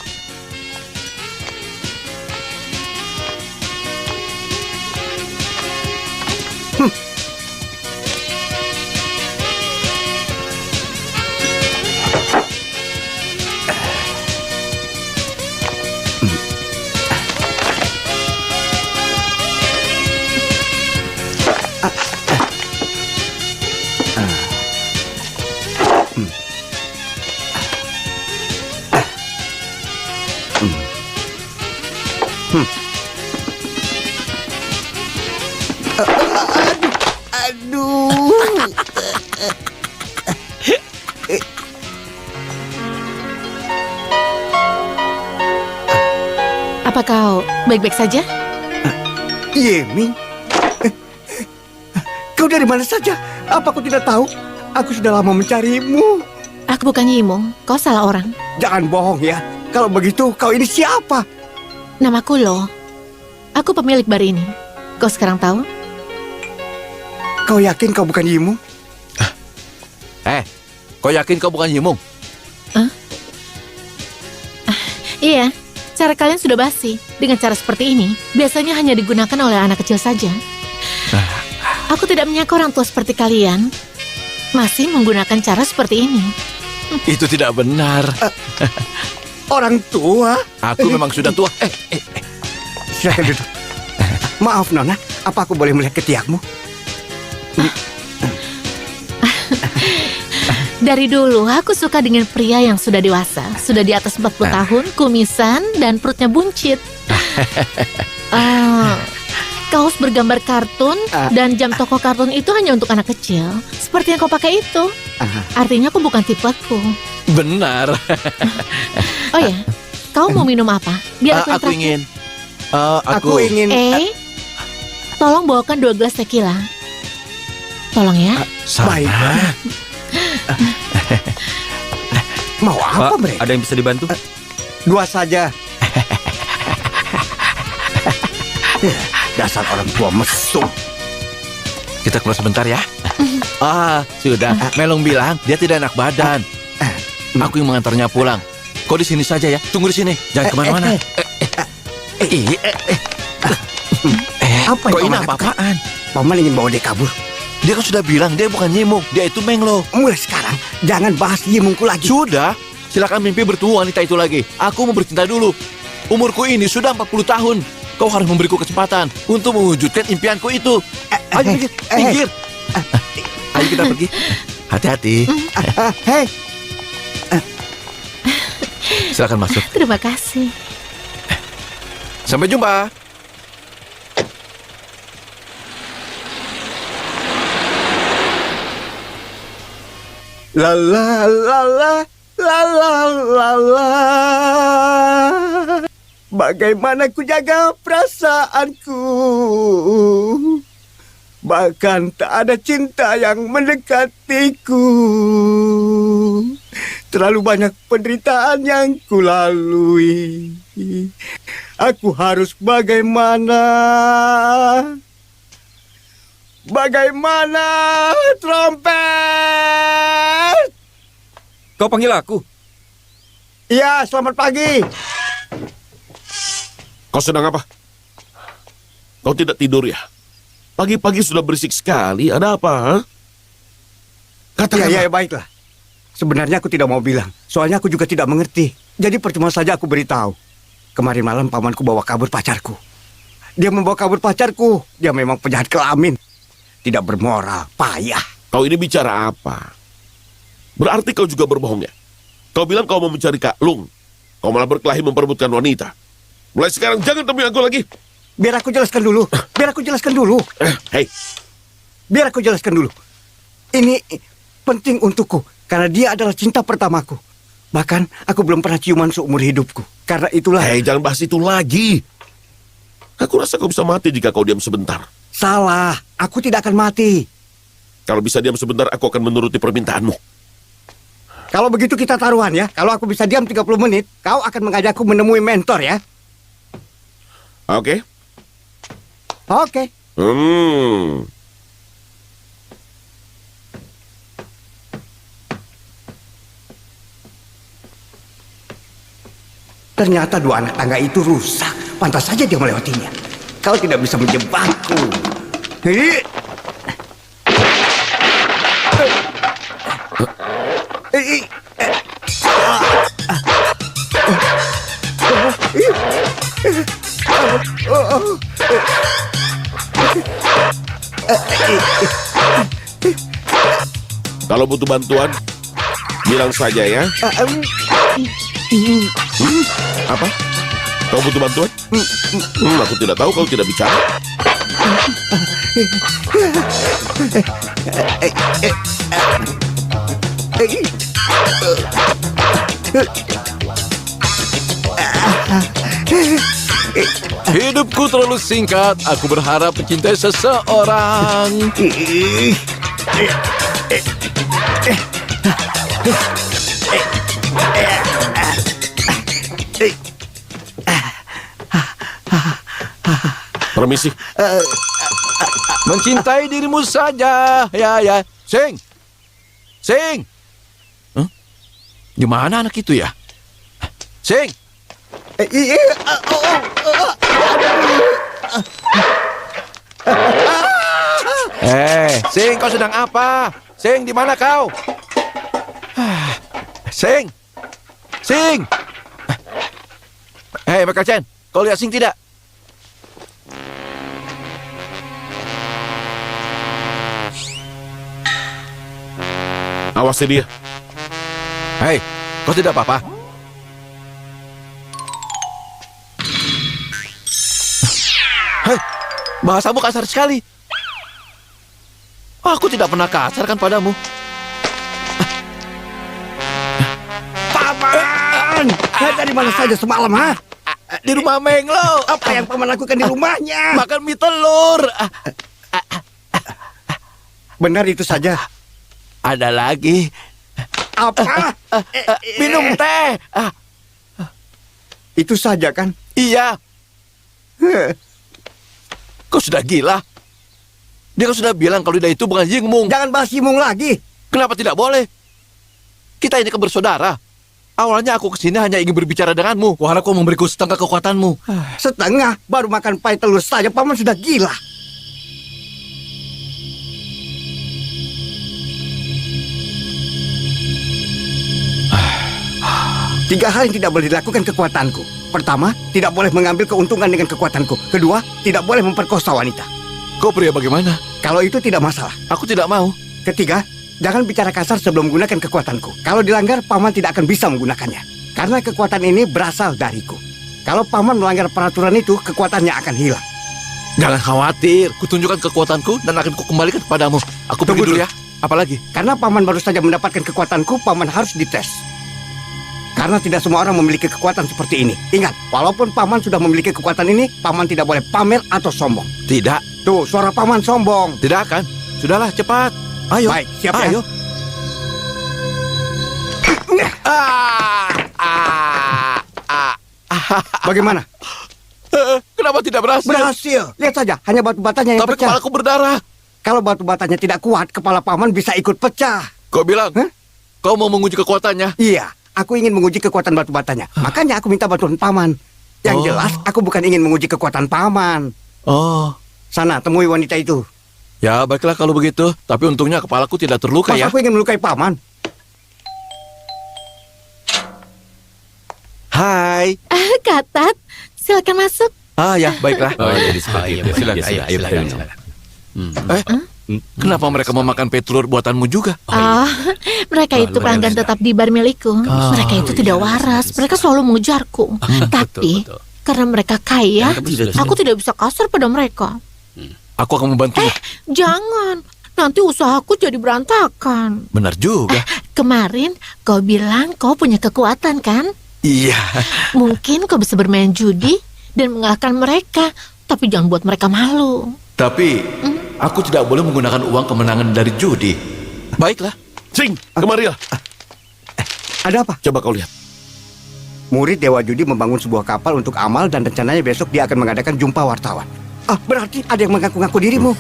Aduh. Apa kau baik-baik saja? Yemi. Kau dari mana saja? Apa aku tidak tahu? Aku sudah lama mencarimu. Aku bukan Yimong, kau salah orang. Jangan bohong ya. Kalau begitu, kau ini siapa? Namaku Lo. Aku pemilik bar ini. Kau sekarang tahu? Kau yakin kau bukan Yimu? Kau yakin kau bukan Yimong? Iya, cara kalian sudah basi. Dengan cara seperti ini, biasanya hanya digunakan oleh anak kecil saja. Aku tidak menyangka orang tua seperti kalian masih menggunakan cara seperti ini. Itu tidak benar. Orang tua? Aku memang sudah tua. Silakan duduk. Maaf Nona, apa aku boleh melihat ketiakmu? Dari dulu aku suka dengan pria yang sudah dewasa, sudah di atas 40 tahun, kumisan dan perutnya buncit. Kaos bergambar kartun dan jam toko kartun itu hanya untuk anak kecil. Seperti yang kau pakai itu. Artinya aku bukan tipeku. Benar. Oh ya, kau mau minum apa? Biar aku yang Aku traktir. ingin. Aku ingin... Tolong bawakan 2 gelas tequila. Tolong ya. Baik. Mau apa Pak, mereka? ada yang bisa dibantu? 2 saja. Dasar orang tua mesum. Kita keluar sebentar ya. Sudah. Melong bilang dia tidak enak badan. Aku yang mengantarnya pulang. Kau di sini saja ya. Tunggu di sini. Jangan kemana-mana. Apa Kok yang ini Paman lakukan? apa-apaan? Paman ingin bawa dia kabur. Dia kan sudah bilang dia bukan Nyimung. Dia itu Menglo. Mulai sekarang, jangan bahas Yimungku lagi. Sudah. Silakan mimpi bertemu wanita itu lagi. Aku mau bercinta dulu. Umurku ini sudah 40 tahun. Kau harus memberiku kesempatan untuk mewujudkan impianku itu. Ayo minggir, minggir. Ayo kita pergi. Hati-hati. Hei, Silakan masuk. Terima kasih. Sampai jumpa. la la la la la la la la. Bagaimana ku jaga perasaanku? Bahkan tak ada cinta yang mendekatiku. Terlalu banyak penderitaan yang kulalui. Aku harus bagaimana? Bagaimana, trompet? Kau panggil aku? Iya, selamat pagi. Kau sedang apa? Kau tidak tidur ya? Pagi-pagi sudah berisik sekali. Ada apa? Ha? Katakan. Ya, baiklah. Sebenarnya aku tidak mau bilang. Soalnya aku juga tidak mengerti. Jadi percuma saja aku beritahu. Kemarin malam pamanku bawa kabur pacarku. Dia membawa kabur pacarku. Dia memang penjahat kelamin. Tidak bermoral, payah. Kau ini bicara apa? Berarti kau juga berbohong ya? Kau bilang kau mau mencari Kak Lung. Kau malah berkelahi memperebutkan wanita. Mulai sekarang jangan temui aku lagi. Biar aku jelaskan dulu. Biar aku jelaskan dulu. Hei, Biar aku jelaskan dulu. Ini penting untukku. Karena dia adalah cinta pertamaku. Bahkan aku belum pernah ciuman seumur hidupku. Karena itulah... hei, jangan bahas itu lagi. Aku rasa kau bisa mati jika kau diam sebentar. Salah. Aku tidak akan mati. Kalau bisa diam sebentar, aku akan menuruti permintaanmu. Kalau begitu kita taruhan ya. Kalau aku bisa diam 30 menit, kau akan mengajakku menemui mentor ya. Oke? Oke. Ternyata dua anak tangga itu rusak. Pantas saja dia melewatinya. Kau tidak bisa menjebakku. Hei. Kalau butuh bantuan, bilang saja ya. Apa? Kau butuh bantuan? Aku tidak tahu, kau tidak bicara. Hidupku terlalu singkat. Aku berharap mencintai seseorang. Permisi. Mencintai dirimu saja. Ya. Sing. Sing. Di mana anak itu ya? Sing. Sing, kau sedang apa? Sing, di mana kau? Sing. Sing. Hei, Michael Chen, kau lihat Sing tidak? Awasi dia. Hei, kau tidak apa-apa? Hei, bahasamu kasar sekali. Aku tidak pernah kasar kan padamu. Paman! Dari mana saja semalam, ha? Di rumah Menglo. Apa yang paman lakukan di rumahnya? Makan mie telur. Benar itu saja. Ada lagi. Apa? Minum teh. Itu saja kan? Iya. Kau sudah gila. Dia kan sudah bilang kalau dia itu bukan Yingmung. Jangan bahas Yingmung lagi. Kenapa tidak boleh? Kita ini kan bersaudara. Awalnya aku kesini hanya ingin berbicara denganmu. Wahana kau memberiku setengah kekuatanmu. Setengah? Baru makan pai telur saja paman sudah gila. Tiga hal yang tidak boleh dilakukan kekuatanku. Pertama, tidak boleh mengambil keuntungan dengan kekuatanku. Kedua, tidak boleh memperkosa wanita. Kau pria bagaimana? Kalau itu tidak masalah. Aku tidak mau. Ketiga, jangan bicara kasar sebelum menggunakan kekuatanku. Kalau dilanggar, paman tidak akan bisa menggunakannya. Karena kekuatan ini berasal dariku. Kalau paman melanggar peraturan itu, kekuatannya akan hilang. Jangan khawatir, kutunjukkan kekuatanku dan akan kukembalikan kepadamu. Aku pergi dulu ya. Apalagi? Karena paman baru saja mendapatkan kekuatanku, paman harus dites. Karena tidak semua orang memiliki kekuatan seperti ini. Ingat, walaupun paman sudah memiliki kekuatan ini, paman tidak boleh pamer atau sombong. Tidak. Tuh, suara paman sombong. Tidak akan. Sudahlah, cepat. Ayo. Baik, siap Ayo. Bagaimana? Kenapa tidak berhasil? Berhasil. Lihat saja, hanya batu batanya yang Tapi pecah. kepalaku berdarah. Kalau batu batanya tidak kuat, kepala paman bisa ikut pecah. Kau bilang, kau mau menguji kekuatannya? Iya, aku ingin menguji kekuatan batu batanya. Makanya aku minta bantuan paman. Yang jelas, aku bukan ingin menguji kekuatan paman. Oh. Sana, temui wanita itu. Ya, baiklah kalau begitu. Tapi untungnya kepalaku tidak terluka Mas, ya. aku ingin melukai paman. Hai. Katat, silakan masuk. Ya, baiklah. Oh, jadi seperti itu. Silakan. Kenapa mereka mau makan petelur buatanmu juga? Mereka itu pelanggan tetap di bar milikku. Mereka itu tidak waras. Mereka selalu mengejarku. Tapi karena mereka kaya, aku tidak bisa kasar pada mereka. Aku akan membantu. Jangan. Nanti usahaku jadi berantakan. Benar juga. Kemarin kau bilang kau punya kekuatan kan? Iya. Mungkin kau bisa bermain judi dan mengalahkan mereka. Tapi jangan buat mereka malu. Tapi aku tidak boleh menggunakan uang kemenangan dari judi. Baiklah. Sing, kemarilah. Ada apa? Coba kau lihat. Murid Dewa Judi membangun sebuah kapal untuk amal dan rencananya besok dia akan mengadakan jumpa wartawan. Berarti ada yang mengaku-ngaku dirimu.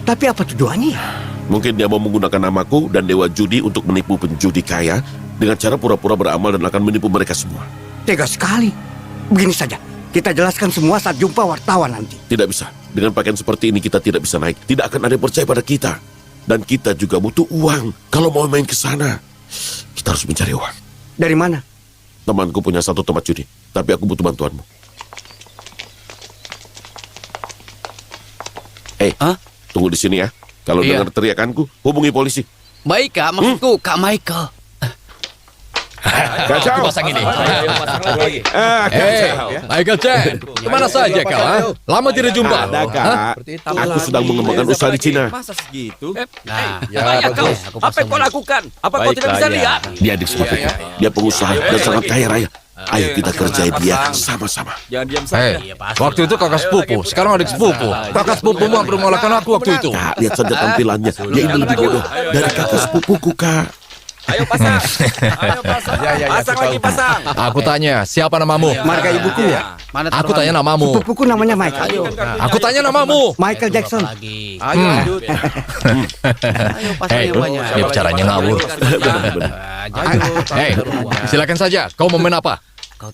Tapi apa tujuannya? Mungkin dia mau menggunakan namaku dan Dewa Judi untuk menipu penjudi kaya dengan cara pura-pura beramal dan akan menipu mereka semua. Tega sekali. Begini saja, kita jelaskan semua saat jumpa wartawan nanti. Tidak bisa. Dengan pakaian seperti ini kita tidak bisa naik. Tidak akan ada yang percaya pada kita. Dan kita juga butuh uang. Kalau mau main ke sana, kita harus mencari uang. Dari mana? Temanku punya satu tempat judi, tapi aku butuh bantuanmu. Tunggu di sini ya. Kalau dengar teriakanku, hubungi polisi. Baik, Kak. Maksudku, Kak Michael. Kacau. Pasang ini. Michael Chen, kemana saja kau? Lama tidak jumpa. Aku sedang mengembangkan usaha di Cina. Masa segitu? Apa yang kau lakukan? Apa kau tidak bisa lihat? Dia adik sepertiku. Dia pengusaha dan sangat kaya raya. Ayo kita kerjai dia sama-sama. Jangan diam saja. Waktu itu kakak sepupu, sekarang adik sepupu. Kakak sepupumu hampir mengalahkan aku waktu itu. Kak, lihat saja tampilannya. Dia ini lebih bodoh dari kakak sepupuku, Kak. Ayo pasang. Ayo pasang. Pasang lagi pasang. Aku tanya, siapa namamu? Marga ibuku ya? Aku tanya namamu. Sepupuku namanya Michael. Aku tanya namamu. Michael Jackson. Ayo, lanjut. Hei, dia bicaranya ngawur. Hei, silakan saja. Kau mau main apa?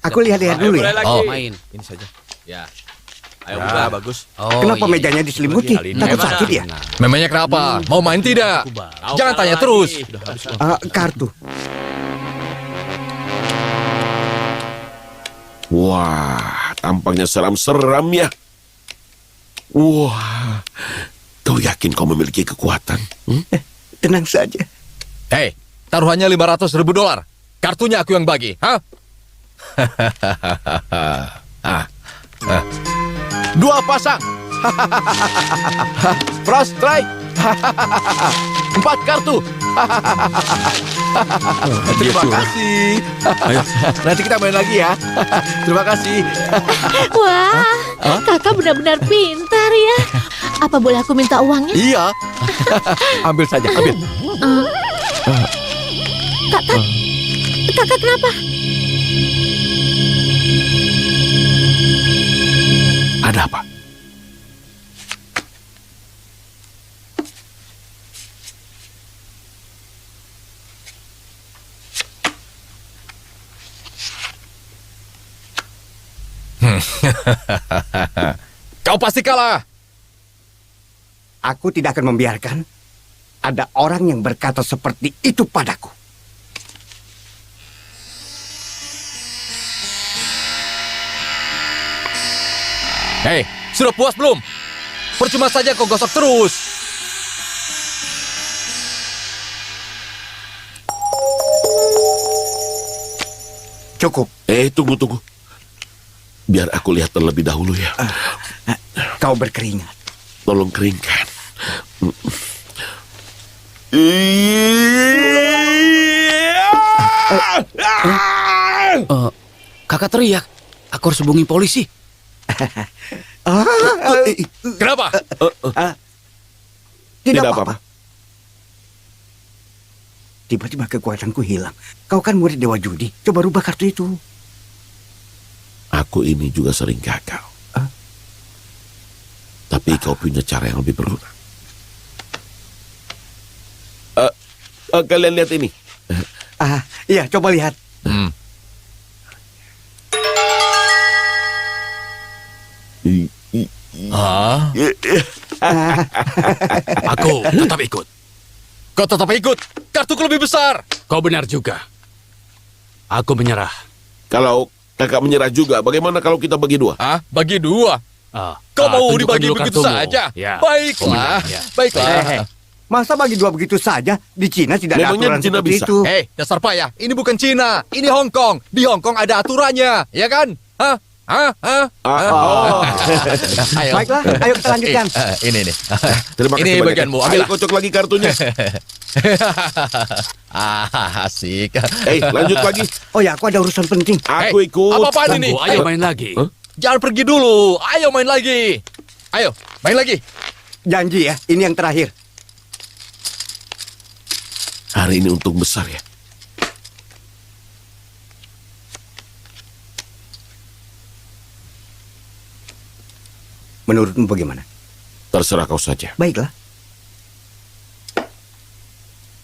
Aku lihat-lihat dulu ya. Main. Ini saja. Ya. Ayo buka. Bagus. Kenapa mejanya diselimuti? Takut sakit ya? Memangnya kenapa? Mau main tidak? Jangan tanya terus. Kartu. Wah, tampaknya seram-seram ya. Wah, kau yakin kau memiliki kekuatan? Tenang saja. Hei, taruhannya $500,000. Kartunya aku yang bagi, hah? Dua pasang. Frost strike. 4 kartu. Terima kasih. Nanti kita main lagi ya. Terima kasih. Wah, kakak benar-benar pintar ya. Apa boleh aku minta uangnya? Iya. Ambil saja, ambil. Kakak kenapa? Ada apa? Kau pasti kalah. Aku tidak akan membiarkan ada orang yang berkata seperti itu padaku. Hei, sudah puas belum? Percuma saja kau gosok terus. Cukup. Tunggu. Biar aku lihat terlebih dahulu ya. Kau berkeringat. Tolong keringkan. Kakak teriak. Aku harus hubungi polisi. Kenapa? Tidak Tidak apa-apa. Tiba-tiba kekuatanku hilang. Kau kan murid Dewa Judi. Coba rubah kartu itu. Aku ini juga sering gagal. Tapi kau punya cara yang lebih berguna. Kalian lihat ini. Iya, coba lihat. Aku tetap ikut. Kau tetap ikut. Kartuku lebih besar. Kau benar juga. Aku menyerah. Kalau kakak menyerah juga, bagaimana kalau kita bagi dua? Bagi dua. Kau mau tunjukkan dibagi dulu begitu kartumu. saja? Ya. Baiklah. Ya. Baiklah. Masa bagi dua begitu saja? Di Cina tidak ada Memangnya aturan di Cina seperti bisa? itu. Hei, dasar payah. Ini bukan Cina. Ini Hong Kong. Di Hong Kong ada aturannya. Ya kan? Hah? Ayo. Baiklah, ayo kita lanjutkan. Ini nih. Terima kasih Ini banyak. bagianmu. Ayo Ambillah. kocok lagi kartunya. Asik. Lanjut lagi. Oh ya, aku ada urusan penting. Aku ikut. Apa-apaan ini? Tunggu, ayo main lagi. Jangan pergi dulu. Ayo main lagi. Ayo, main lagi. Janji ya, ini yang terakhir. Hari ini untung besar ya. Menurutmu bagaimana? Terserah kau saja. Baiklah.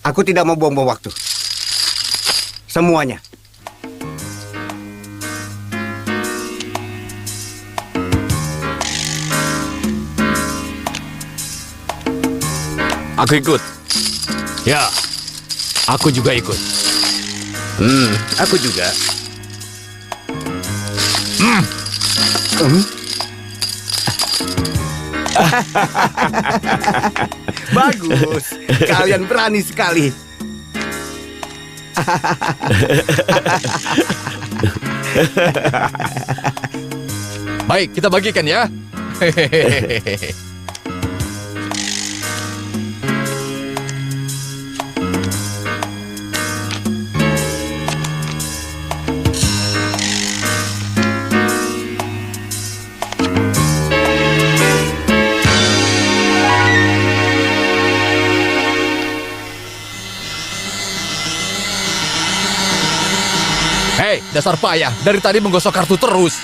Aku tidak mau buang-buang waktu. Semuanya. Aku ikut. Ya, aku juga ikut. Aku juga. Bagus. Kalian berani sekali. Baik, kita bagikan ya. Hei, dasar payah. Dari tadi menggosok kartu terus.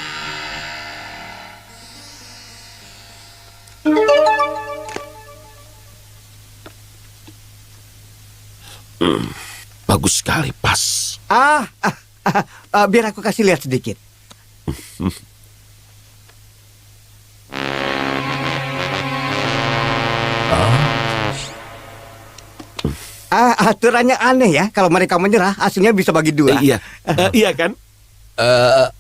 Bagus sekali, pas. Biar aku kasih lihat sedikit. Aturannya aneh ya. Kalau mereka menyerah, hasilnya bisa bagi dua. Iya kan?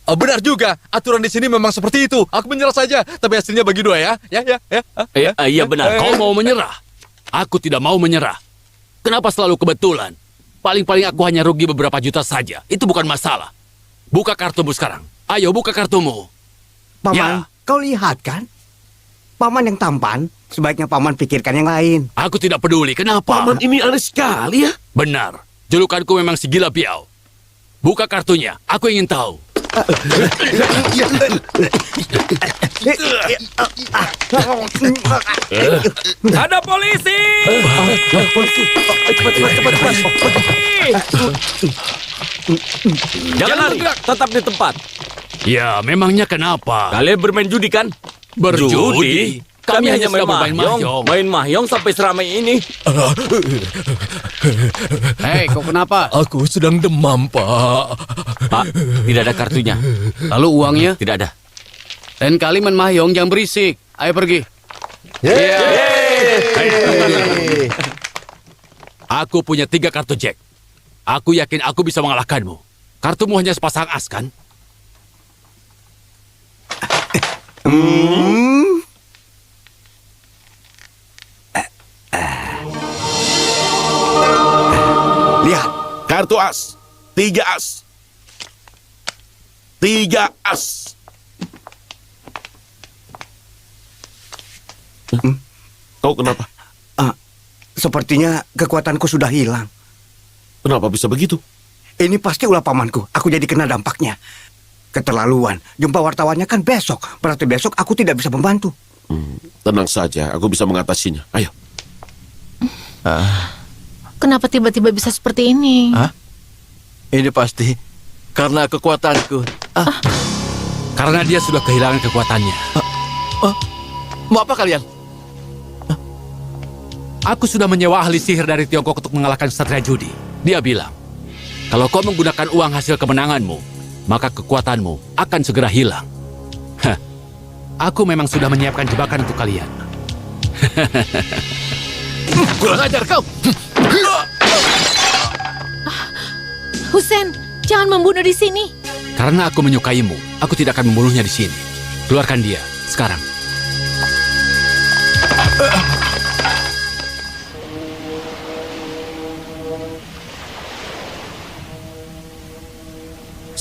Benar juga. Aturan di sini memang seperti itu. Aku menyerah saja, tapi hasilnya bagi dua ya. Iya benar. Kau mau menyerah? Aku tidak mau menyerah. Kenapa selalu kebetulan? Paling-paling aku hanya rugi beberapa juta saja. Itu bukan masalah. Buka kartumu sekarang. Ayo buka kartumu. Paman, kau lihat kan? Paman yang tampan, sebaiknya paman pikirkan yang lain. Aku tidak peduli. Kenapa? Paman ini aneh sekali ya. Benar. Julukanku memang si gila piau. Buka kartunya. Aku ingin tahu. Ada polisi! Jangan lari, tetap di tempat. Ya, memangnya kenapa? Kalian bermain judi kan? Berjudi? Kami hanya main sedang bermain mahjong. Main mahjong sampai seramai ini. Hei, kau kenapa? Aku sedang demam, Pak. Pak, tidak ada kartunya. Lalu uangnya? Tidak ada. Lain kali main mahjong jangan berisik. Ayo pergi. Aku punya 3 kartu Jack. Aku yakin aku bisa mengalahkanmu. Kartumu hanya sepasang as, kan? Lihat, Kartu as. 3 as. 3 as. Kau kenapa? sepertinya kekuatanku sudah hilang. Kenapa bisa begitu? Ini pasti ulah pamanku. Aku jadi kena dampaknya. Keterlaluan. Jumpa wartawannya kan besok. Berarti besok aku tidak bisa membantu. Tenang saja, aku bisa mengatasinya. Ayo. Kenapa tiba-tiba bisa seperti ini? Ini pasti karena kekuatanku. Karena dia sudah kehilangan kekuatannya. Mau apa kalian? Aku sudah menyewa ahli sihir dari Tiongkok untuk mengalahkan Satria Judi. Dia bilang, kalau kau menggunakan uang hasil kemenanganmu, maka kekuatanmu akan segera hilang. Hah, aku memang sudah menyiapkan jebakan untuk kalian. Kurang ajar kau! Hussein, jangan membunuh di sini. Karena aku menyukaimu, aku tidak akan membunuhnya di sini. Keluarkan dia, sekarang.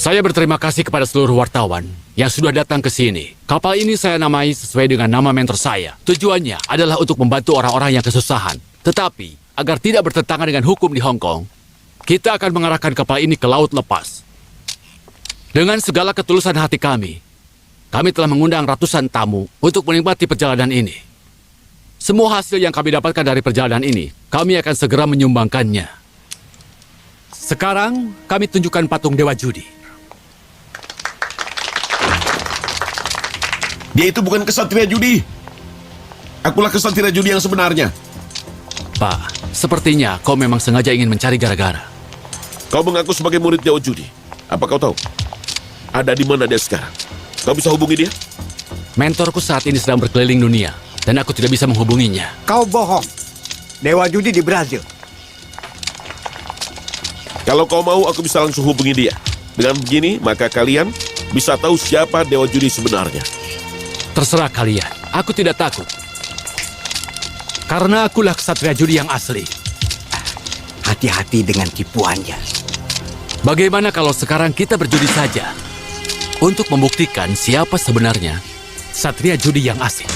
Saya berterima kasih kepada seluruh wartawan yang sudah datang ke sini. Kapal ini saya namai sesuai dengan nama mentor saya. Tujuannya adalah untuk membantu orang-orang yang kesusahan. Tetapi, agar tidak bertentangan dengan hukum di Hong Kong, kita akan mengarahkan kapal ini ke laut lepas. Dengan segala ketulusan hati kami telah mengundang ratusan tamu untuk menikmati perjalanan ini. Semua hasil yang kami dapatkan dari perjalanan ini, kami akan segera menyumbangkannya. Sekarang, kami tunjukkan patung Dewa Judi. Dia itu bukan kesatria judi. Akulah kesatria judi yang sebenarnya. Pak, sepertinya kau memang sengaja ingin mencari gara-gara. Kau mengaku sebagai murid Dewa Judi. Apa kau tahu? Ada di mana dia sekarang? Kau bisa hubungi dia? Mentorku saat ini sedang berkeliling dunia, dan aku tidak bisa menghubunginya. Kau bohong. Dewa judi di Brazil. Kalau kau mau, aku bisa langsung hubungi dia. Dengan begini, maka kalian bisa tahu siapa Dewa Judi sebenarnya. Terserah kalian, aku tidak takut. Karena akulah kesatria judi yang asli. Hati-hati dengan tipuannya. Bagaimana kalau sekarang kita berjudi saja? Untuk membuktikan siapa sebenarnya satria judi yang asli.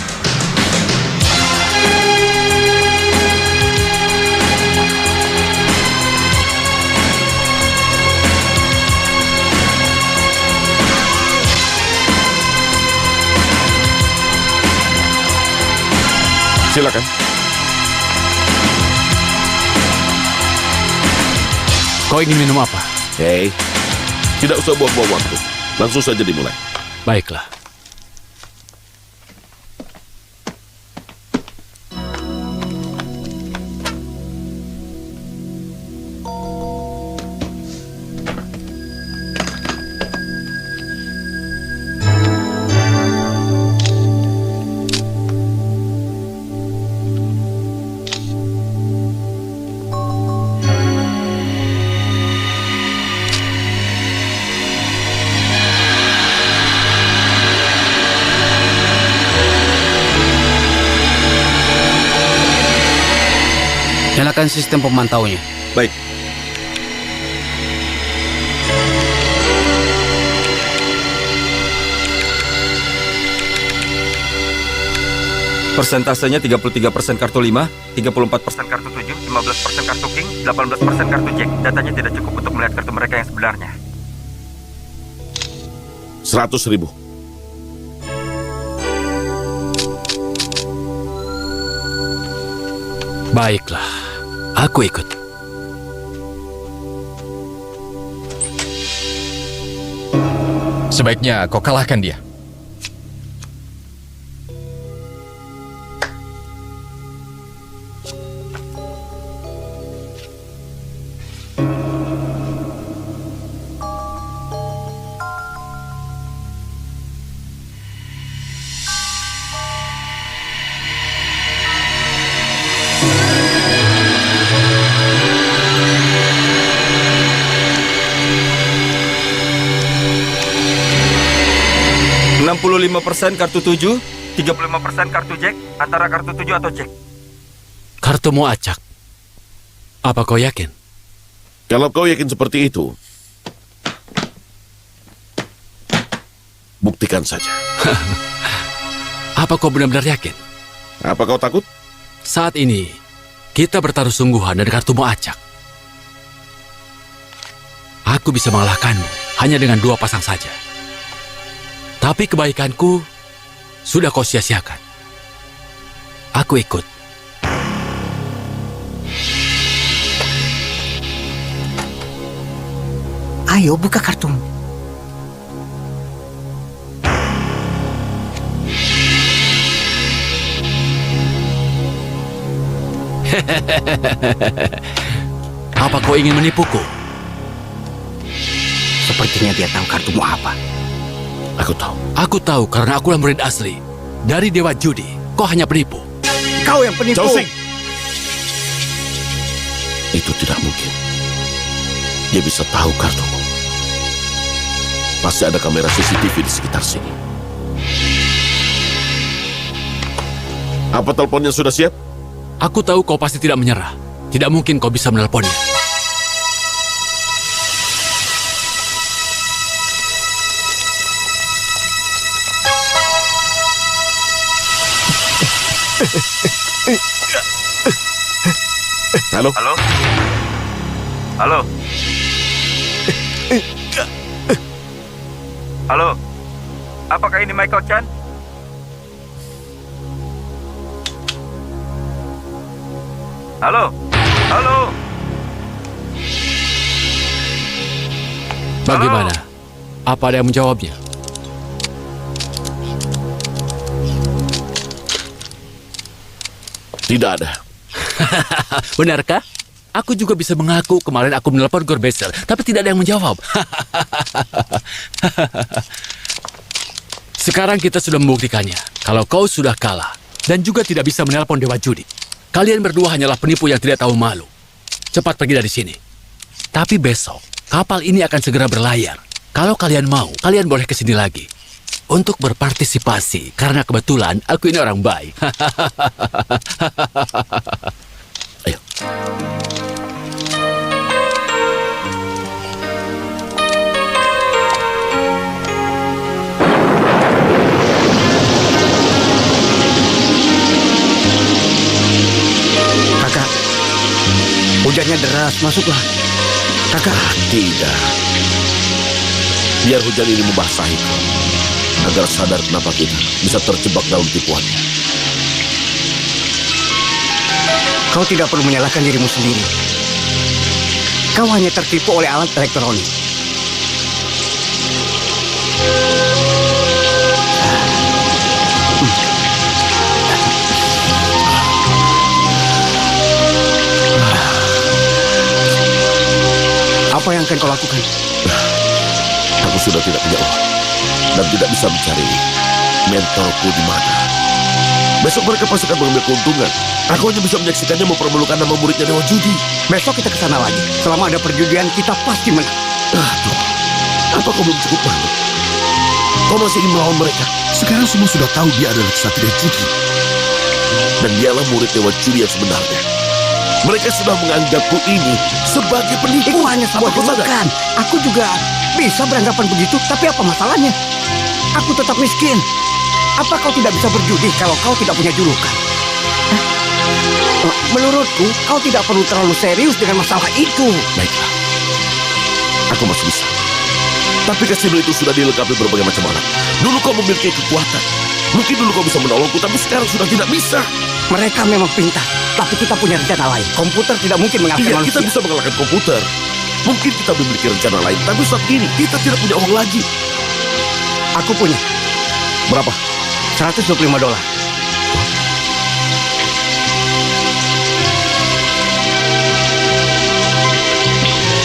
Silakan. Kau ingin minum apa? Hei, tidak usah buang-buang waktu. Langsung saja dimulai. Baiklah. Nyalakan sistem pemantaunya. Baik. Persentasenya 33% kartu 5, 34% kartu 7, 15% kartu King, 18% kartu Jack. Datanya tidak cukup untuk melihat kartu mereka yang sebenarnya. 100.000. Baiklah, aku ikut. Sebaiknya kau kalahkan dia. 65% kartu 7, 35% kartu Jack, antara kartu 7 atau Jack. Kartumu acak. Apa kau yakin? Kalau kau yakin seperti itu, buktikan saja. Apa kau benar-benar yakin? Apa kau takut? Saat ini, kita bertaruh sungguhan dan kartumu acak. Aku bisa mengalahkanmu hanya dengan 2 pasang saja. Tapi kebaikanku sudah kau sia-siakan. Aku ikut. Ayo buka kartumu. Apa kau ingin menipuku? Sepertinya dia tahu kartumu apa. Aku tahu. Aku tahu karena akulah murid asli. Dari Dewa Judi, kau hanya penipu. Kau yang penipu. Cao Xing! Itu tidak mungkin. Dia bisa tahu kartumu. Pasti ada kamera CCTV di sekitar sini. Apa teleponnya sudah siap? Aku tahu kau pasti tidak menyerah. Tidak mungkin kau bisa menelponnya. Halo? Halo? Halo? Halo? Apakah ini Michael Chan? Halo? Halo? Bagaimana? Apa ada yang menjawabnya? Tidak ada. Benarkah? Aku juga bisa mengaku kemarin aku menelpon Gorbesel, tapi tidak ada yang menjawab. Sekarang kita sudah membuktikannya. Kalau kau sudah kalah dan juga tidak bisa menelpon Dewa Judi, kalian berdua hanyalah penipu yang tidak tahu malu. Cepat pergi dari sini. Tapi besok, kapal ini akan segera berlayar. Kalau kalian mau, kalian boleh ke sini lagi. Untuk berpartisipasi, karena kebetulan aku ini orang baik. Ayo. Kakak, hujannya deras, masuklah. Kakak. Tidak. Biar hujan ini membasahi kau. Agar sadar kenapa kita bisa terjebak dalam tipuannya. Kau tidak perlu menyalahkan dirimu sendiri. Kau hanya tertipu oleh alat elektronik. Apa yang akan kau lakukan? Aku sudah tidak punya uang dan tidak bisa mencari mentorku di mana. Besok mereka pasti akan mengambil keuntungan. Aku hanya bisa menyaksikannya mempermalukan nama muridnya Dewa Judi. Besok kita ke sana lagi. Selama ada perjudian, kita pasti menang. Aduh, apa kau belum cukup malu? Kau masih ingin melawan mereka? Sekarang semua sudah tahu dia adalah Ksatria Judi. Dan dialah murid Dewa Judi yang sebenarnya. Mereka sudah menganggapku ini sebagai penipu. Itu hanya sebuah Apa kau sadar? julukan. Aku juga bisa beranggapan begitu, tapi apa masalahnya? Aku tetap miskin. Apa kau tidak bisa berjudi kalau kau tidak punya julukan? Hah? Menurutku, kau tidak perlu terlalu serius dengan masalah itu. Baiklah, aku masih bisa. Tapi kasino itu sudah dilengkapi berbagai macam alat. Dulu kau memiliki kekuatan. Mungkin dulu kau bisa menolongku, tapi sekarang sudah tidak bisa. Mereka memang pintar, tapi kita punya rencana lain. Komputer tidak mungkin mengalahkan Iya, manusia. kita bisa mengalahkan komputer. Mungkin kita memiliki rencana lain, tapi saat ini kita tidak punya uang lagi. Aku punya. Berapa? $125.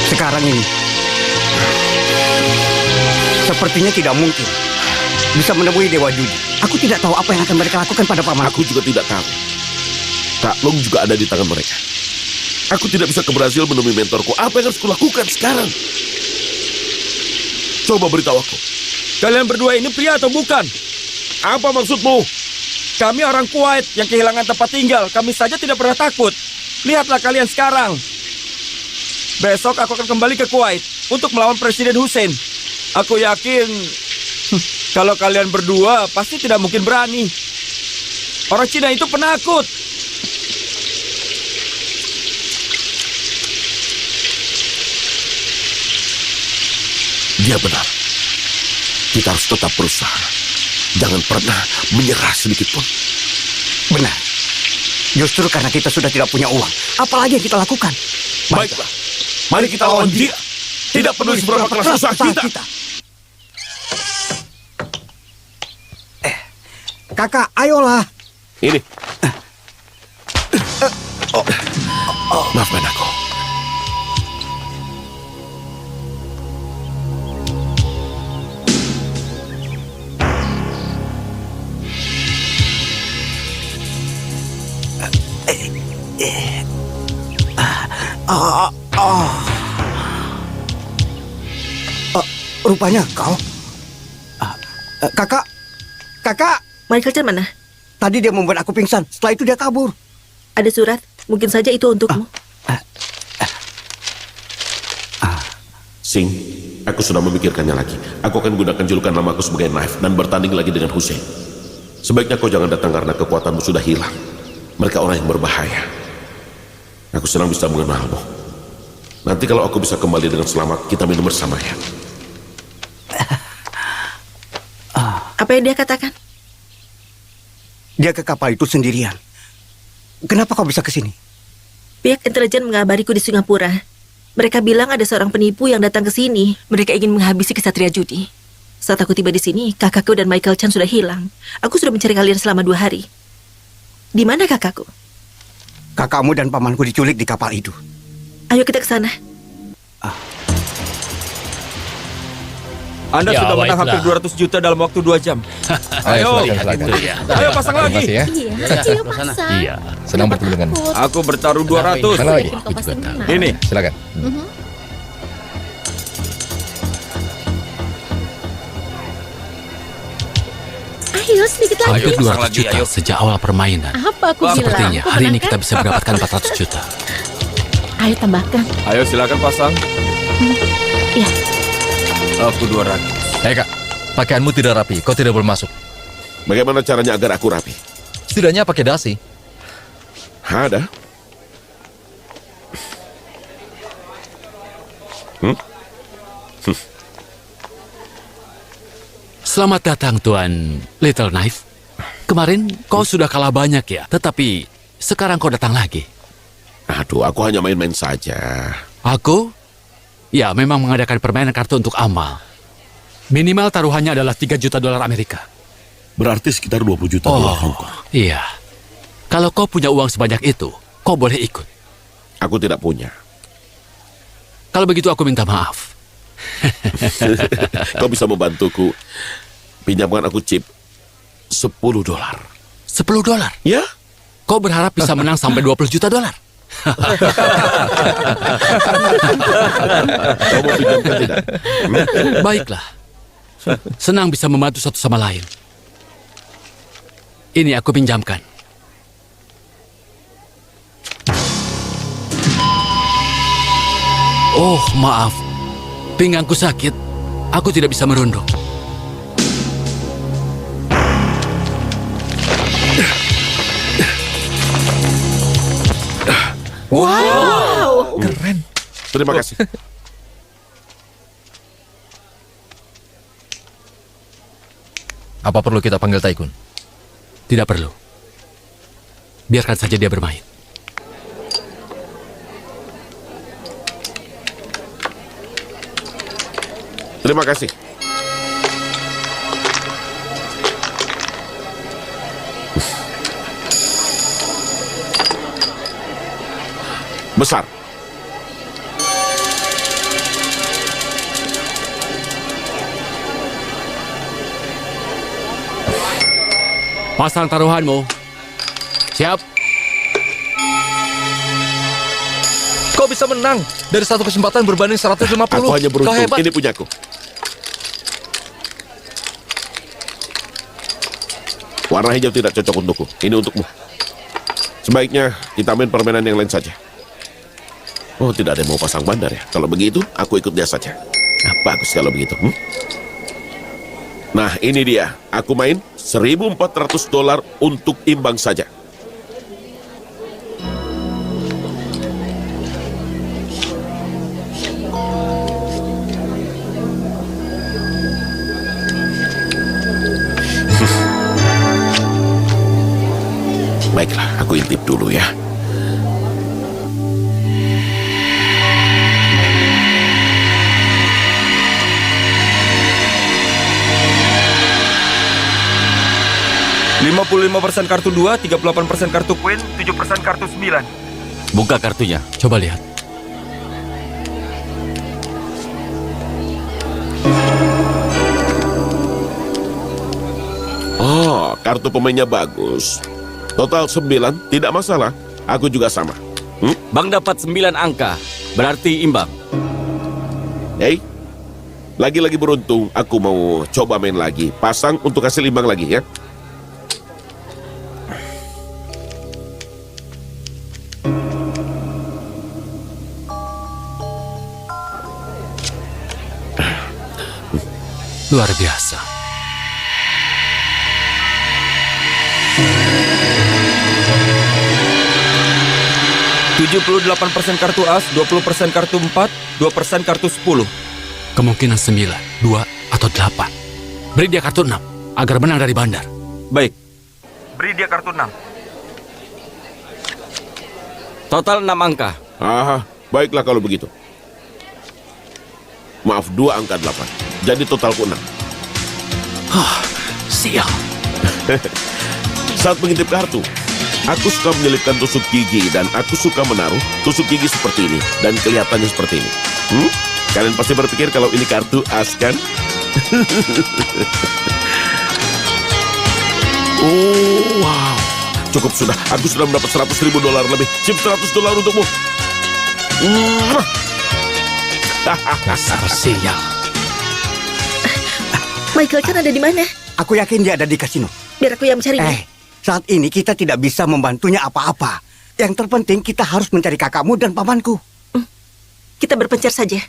Sekarang ini, sepertinya tidak mungkin bisa menemui Dewa Judi. Aku tidak tahu apa yang akan mereka lakukan pada pamanku. Aku juga tidak tahu. Kak Long juga ada di tangan mereka. Aku tidak bisa ke Brazil menemui mentorku. Apa yang harus kulakukan sekarang? Coba beritahu aku. Kalian berdua ini pria atau bukan? Apa maksudmu? Kami orang Kuwait yang kehilangan tempat tinggal. Kami saja tidak pernah takut. Lihatlah kalian sekarang. Besok aku akan kembali ke Kuwait untuk melawan Presiden Hussein. Aku yakin kalau kalian berdua pasti tidak mungkin berani. Orang Cina itu penakut. Dia benar. Kita harus tetap berusaha. Jangan pernah menyerah sedikit pun. Benar. Justru karena kita sudah tidak punya uang, apalagi yang kita lakukan? Baiklah. Mari kita lawan dia. Tidak peduli seberapa keras usaha kita. Kakak, ayolah. Ini. Maafkan aku. Rupanya kau. Kakak. Michael Chan mana? Tadi dia membuat aku pingsan. Setelah itu dia kabur. Ada surat. Mungkin saja itu untukmu. Sing, aku sudah memikirkannya lagi. Aku akan gunakan julukan namaku sebagai Knife dan bertanding lagi dengan Hussein. Sebaiknya kau jangan datang karena kekuatanmu sudah hilang. Mereka orang yang berbahaya. Aku senang bisa mengenalmu. Nanti kalau aku bisa kembali dengan selamat, kita minum bersama ya. Apa yang dia katakan? Dia ke kapal itu sendirian. Kenapa kau bisa ke sini? Pihak intelijen mengabariku di Singapura. Mereka bilang ada seorang penipu yang datang ke sini. Mereka ingin menghabisi kesatria judi. Saat aku tiba di sini, kakakku dan Michael Chan sudah hilang. Aku sudah mencari kalian selama 2 hari. Di mana kakakku? Kakakmu dan pamanku diculik di kapal itu. Ayo kita ke sana. Anda Ya, sudah menang baiklah. hampir 200 juta dalam waktu 2 jam. Ayo, ayo pasang lagi. Terima kasih ya. Ayo pasang. Iya. Senang bertemu dengan. Aku bertaruh 200. Mana lagi? Kau pasti menang. Ini. Silakan. Ayo sedikit lagi. Hampir 200 juta sejak awal permainan. Apa aku bilang? Sepertinya Aku hari ini menang, kita kan? bisa mendapatkan 400 juta. Ayo tambahkan. Ayo silakan pasang. Ya. Aku 200. Hei kak, pakaianmu tidak rapi. Kau tidak boleh masuk. Bagaimana caranya agar aku rapi? Setidaknya pakai dasi. Ada. Selamat datang Tuan Little Knife. Kemarin kau sudah kalah banyak ya, tetapi sekarang kau datang lagi. Aduh, aku hanya main-main saja. Aku? Ya, memang mengadakan permainan kartu untuk amal. Minimal taruhannya adalah 3 juta dolar Amerika. Berarti sekitar 20 juta dolar Hongkong. Iya. Kalau kau punya uang sebanyak itu, kau boleh ikut. Aku tidak punya. Kalau begitu aku minta maaf. Kau bisa membantuku. Pinjamkan aku chip 10 dolar. 10 dolar? Ya? Kau berharap bisa menang sampai 20 juta dolar? Kau mau pinjamkan tidak? Baiklah. Senang bisa membantu satu sama lain. Ini aku pinjamkan. Oh, maaf. Pinggangku sakit. Aku tidak bisa merunduk. Wow. Keren. Terima kasih. Apa perlu kita panggil Taikun? Tidak perlu. Biarkan saja dia bermain. Terima kasih. Besar. Pasang taruhanmu. Siap. Kau bisa menang. Dari satu kesempatan berbanding 150. Aku hanya Kau beruntung. hebat. Ini punyaku. Warna hijau tidak cocok untukku. Ini untukmu. Sebaiknya kita main permainan yang lain saja. Oh, tidak ada yang mau pasang bandar ya. Kalau begitu, aku ikut dia saja. Nah, bagus kalau begitu. Nah, ini dia. Aku main $1.400 untuk imbang saja. Baiklah, aku intip dulu ya. %55% kartu 2, 38% kartu Queen, 7% kartu 9. Buka kartunya. Coba lihat. Oh, kartu pemainnya bagus. Total 9, tidak masalah. Aku juga sama. Bang dapat 9 angka. Berarti imbang. Hei, lagi-lagi beruntung. Aku mau coba main lagi. Pasang untuk hasil imbang lagi ya. Luar biasa. %78% kartu as, 20% kartu 4, 2% kartu 10. Kemungkinan 9, 2, atau 8. Beri dia kartu 6, agar menang dari bandar. Baik. Beri dia kartu 6. Total 6 angka. Ah, baiklah kalau begitu. Maaf, 2 angka 8. Jadi totalku 6. Sial. Saat mengintip kartu, aku suka menyelipkan tusuk gigi dan aku suka menaruh tusuk gigi seperti ini dan kelihatannya seperti ini. Kalian pasti berpikir kalau ini kartu as kan? Oh, wow. Cukup sudah. Aku sudah mendapat $100.000 lebih. Sip, $100 untukmu. Dasar sial. Michael Chan ada di mana? Aku yakin dia ada di kasino. Biar aku yang mencarinya. Saat ini kita tidak bisa membantunya apa-apa. Yang terpenting kita harus mencari kakakmu dan pamanku. Kita berpencar saja.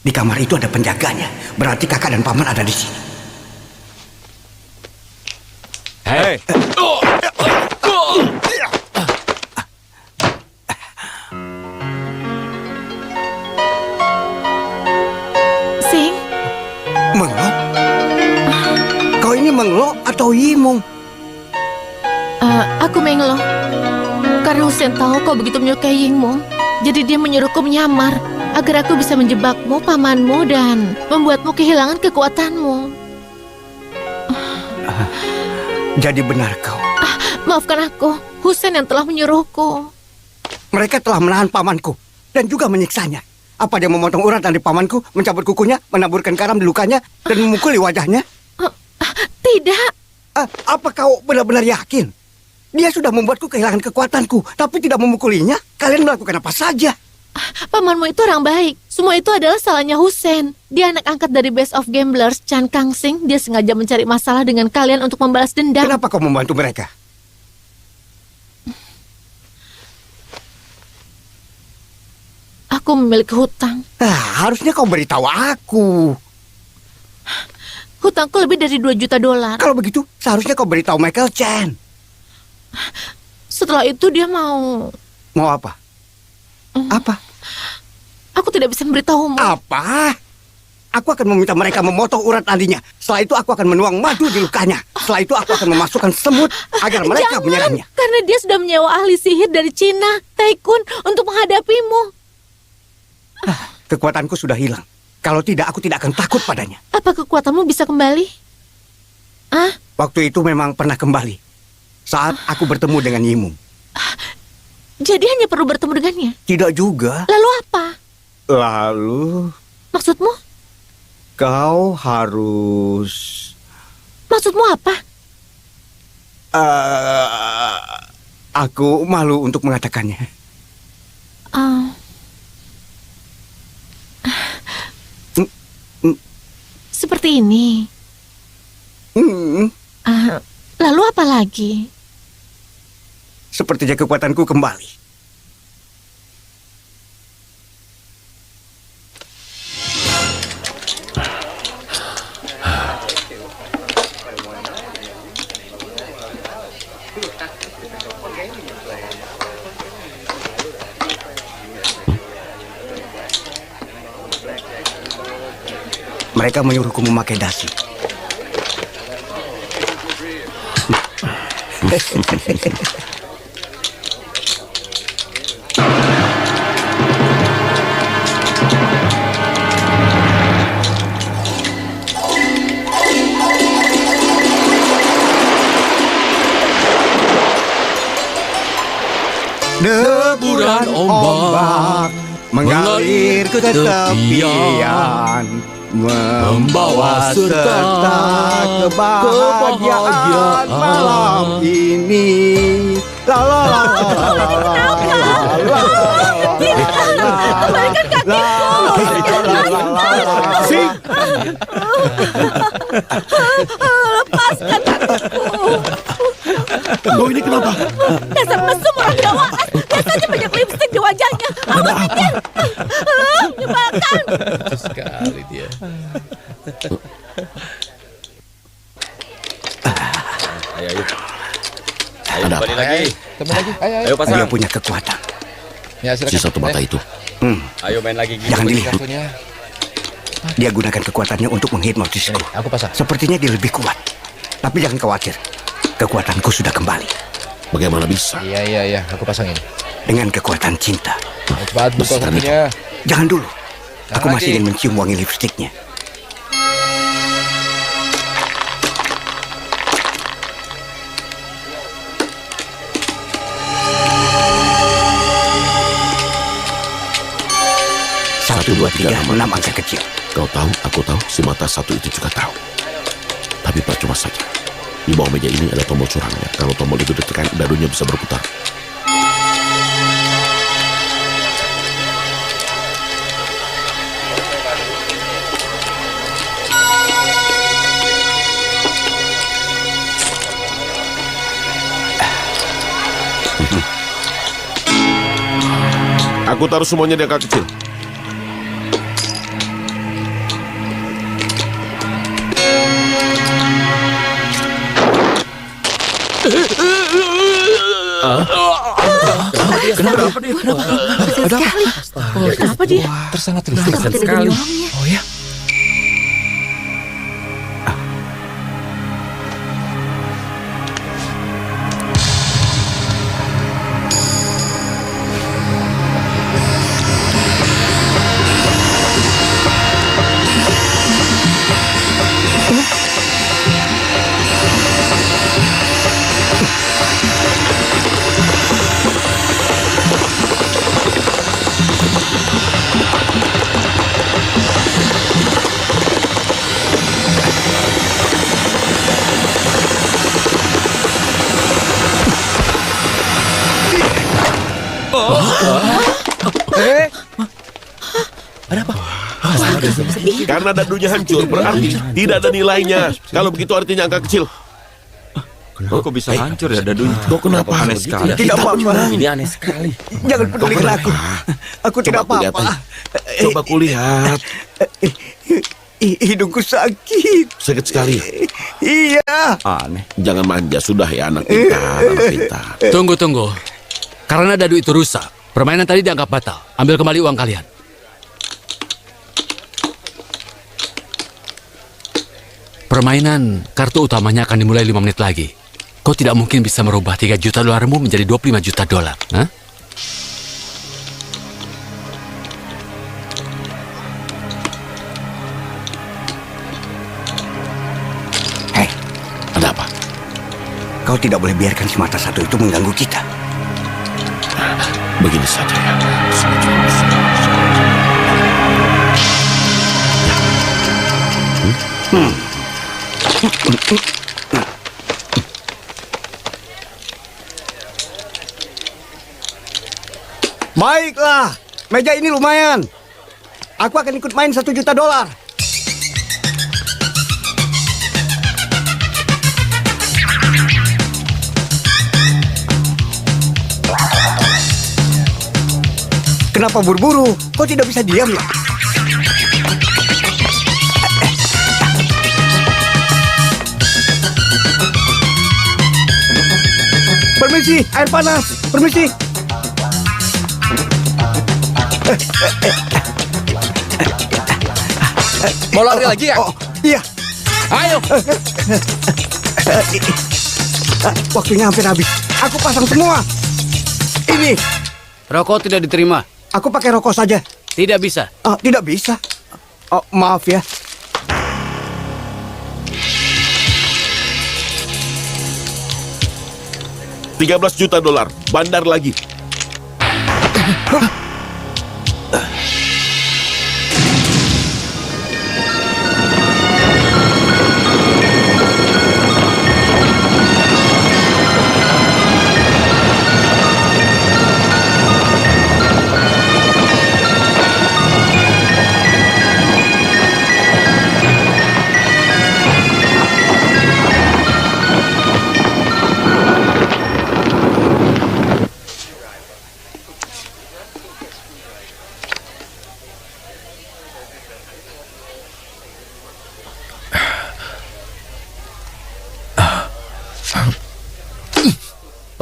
Di kamar itu ada penjaganya. Berarti kakak dan paman ada di sini. Hei. Sing, Menglo? Kau ini Menglo atau Yimong? aku Menglo. Karena Hussein tahu kau begitu menyukai Yingmo, jadi dia menyuruhku menyamar agar aku bisa menjebakmu, pamanmu, dan membuatmu kehilangan kekuatanmu. Jadi benar kau. Maafkan aku, Hussein yang telah menyuruhku. Mereka telah menahan pamanku dan juga menyiksanya. Apa dia memotong urat dari pamanku, mencabut kukunya, menaburkan garam di lukanya, dan memukuli wajahnya? Tidak. Apa kau benar-benar yakin? Dia sudah membuatku kehilangan kekuatanku, tapi tidak memukulinya. Kalian melakukan apa saja? Pamanmu itu orang baik. Semua itu adalah salahnya Hussein. Dia anak angkat dari Best of Gamblers, Chan Kang Sing. Dia sengaja mencari masalah dengan kalian untuk membalas dendam. Kenapa kau membantu mereka? Aku memiliki hutang. Harusnya kau beritahu aku. Hutangku lebih dari $2 juta. Kalau begitu, seharusnya kau beritahu Michael Chan. Setelah itu dia mau... Mau apa? Apa? Aku tidak bisa memberitahumu. Apa? Aku akan meminta mereka memotong urat nadinya. Setelah itu aku akan menuang madu di lukanya. Setelah itu aku akan memasukkan semut agar mereka Jangan, menyerangnya. karena dia sudah menyewa ahli sihir dari Cina, Taikun, untuk menghadapimu. Kekuatanku sudah hilang. Kalau tidak, aku tidak akan takut padanya. Apa kekuatanmu bisa kembali? Waktu itu memang pernah kembali. Saat aku bertemu dengan Yimung. Jadi hanya perlu bertemu dengannya? Tidak juga. Lalu apa? Lalu, Maksudmu? kau harus... Maksudmu apa? Aku malu untuk mengatakannya. Seperti ini. Lalu apa lagi? Sepertinya kekuatanku kembali. Mereka menyuruhku memakai dasi. Deburan ombak mengalir ke tepian, membawa serta kebahagiaan malam ini. La la la la la la Lepaskan kakiku. Kau ini kenapa? Dasar mesum orang tidak waras. Biasanya banyak lipstik di wajahnya. Apa pikir? Menyebalkan. Sekali dia. Ayo. Ada apa? Kembali lagi. Ayo pasang. Dia punya kekuatan. Si satu mata itu. Ayo main lagi. Jangan dilihat. Dia gunakan kekuatannya untuk menghipnotisku. Aku pasang. Sepertinya dia lebih kuat. Tapi jangan khawatir. Kekuatanku sudah kembali. Bagaimana bisa? Iya, aku pasangin. Dengan kekuatan cinta. Cepat buka Besar kopinya. Jangan dulu. Aku Jangan masih lagi. ingin mencium wangi lipstiknya. Satu, dua, tiga, enam angka kecil. Kau tahu, aku tahu, si mata satu itu juga tahu. Tapi percuma saja. Di bawah meja ini ada tombol curangnya. Kalau tombol itu ditekan, dadunya bisa berputar. Aku taruh semuanya di angka kecil. Kenapa dia? Ada sekali. Kenapa dia? Tersangat Seperti ada yang menolongnya. Oh ya. Karena dadunya hancur, berarti tidak ada nilainya. Kalau begitu artinya angka kecil. Kenapa kok bisa hancur ya dadunya? Kok kenapa? Aneh sekali. Tidak apa-apa. Ini aneh sekali. Jangan pedulikan aku. Aku tidak Coba aku lihat apa-apa. aja. Coba kulihat. Hidungku sakit. Sakit sekali. Iya. Aneh. Jangan manja, sudah ya anak pintar, anak pintar. Tunggu. Karena dadu itu rusak, permainan tadi dianggap batal. Ambil kembali uang kalian. Permainan kartu utamanya akan dimulai 5 menit lagi. Kau tidak mungkin bisa merubah 3 juta dolarmu menjadi 25 juta dolar. Hah? Hei, Ada apa? kau tidak boleh biarkan si mata satu itu mengganggu kita. Begini saja ya. Baiklah, meja ini lumayan. Aku akan ikut main 1 juta dolar. Kenapa buru-buru? Kau tidak bisa diam ya? Permisi, air panas. Permisi. Mau lari lagi ya? Oh, iya. Ayo. Waktunya hampir habis. Aku pasang semua. Ini. Rokok tidak diterima. Aku pakai rokok saja. Tidak bisa. Oh, tidak bisa. Oh, maaf ya. $13 juta, bandar lagi.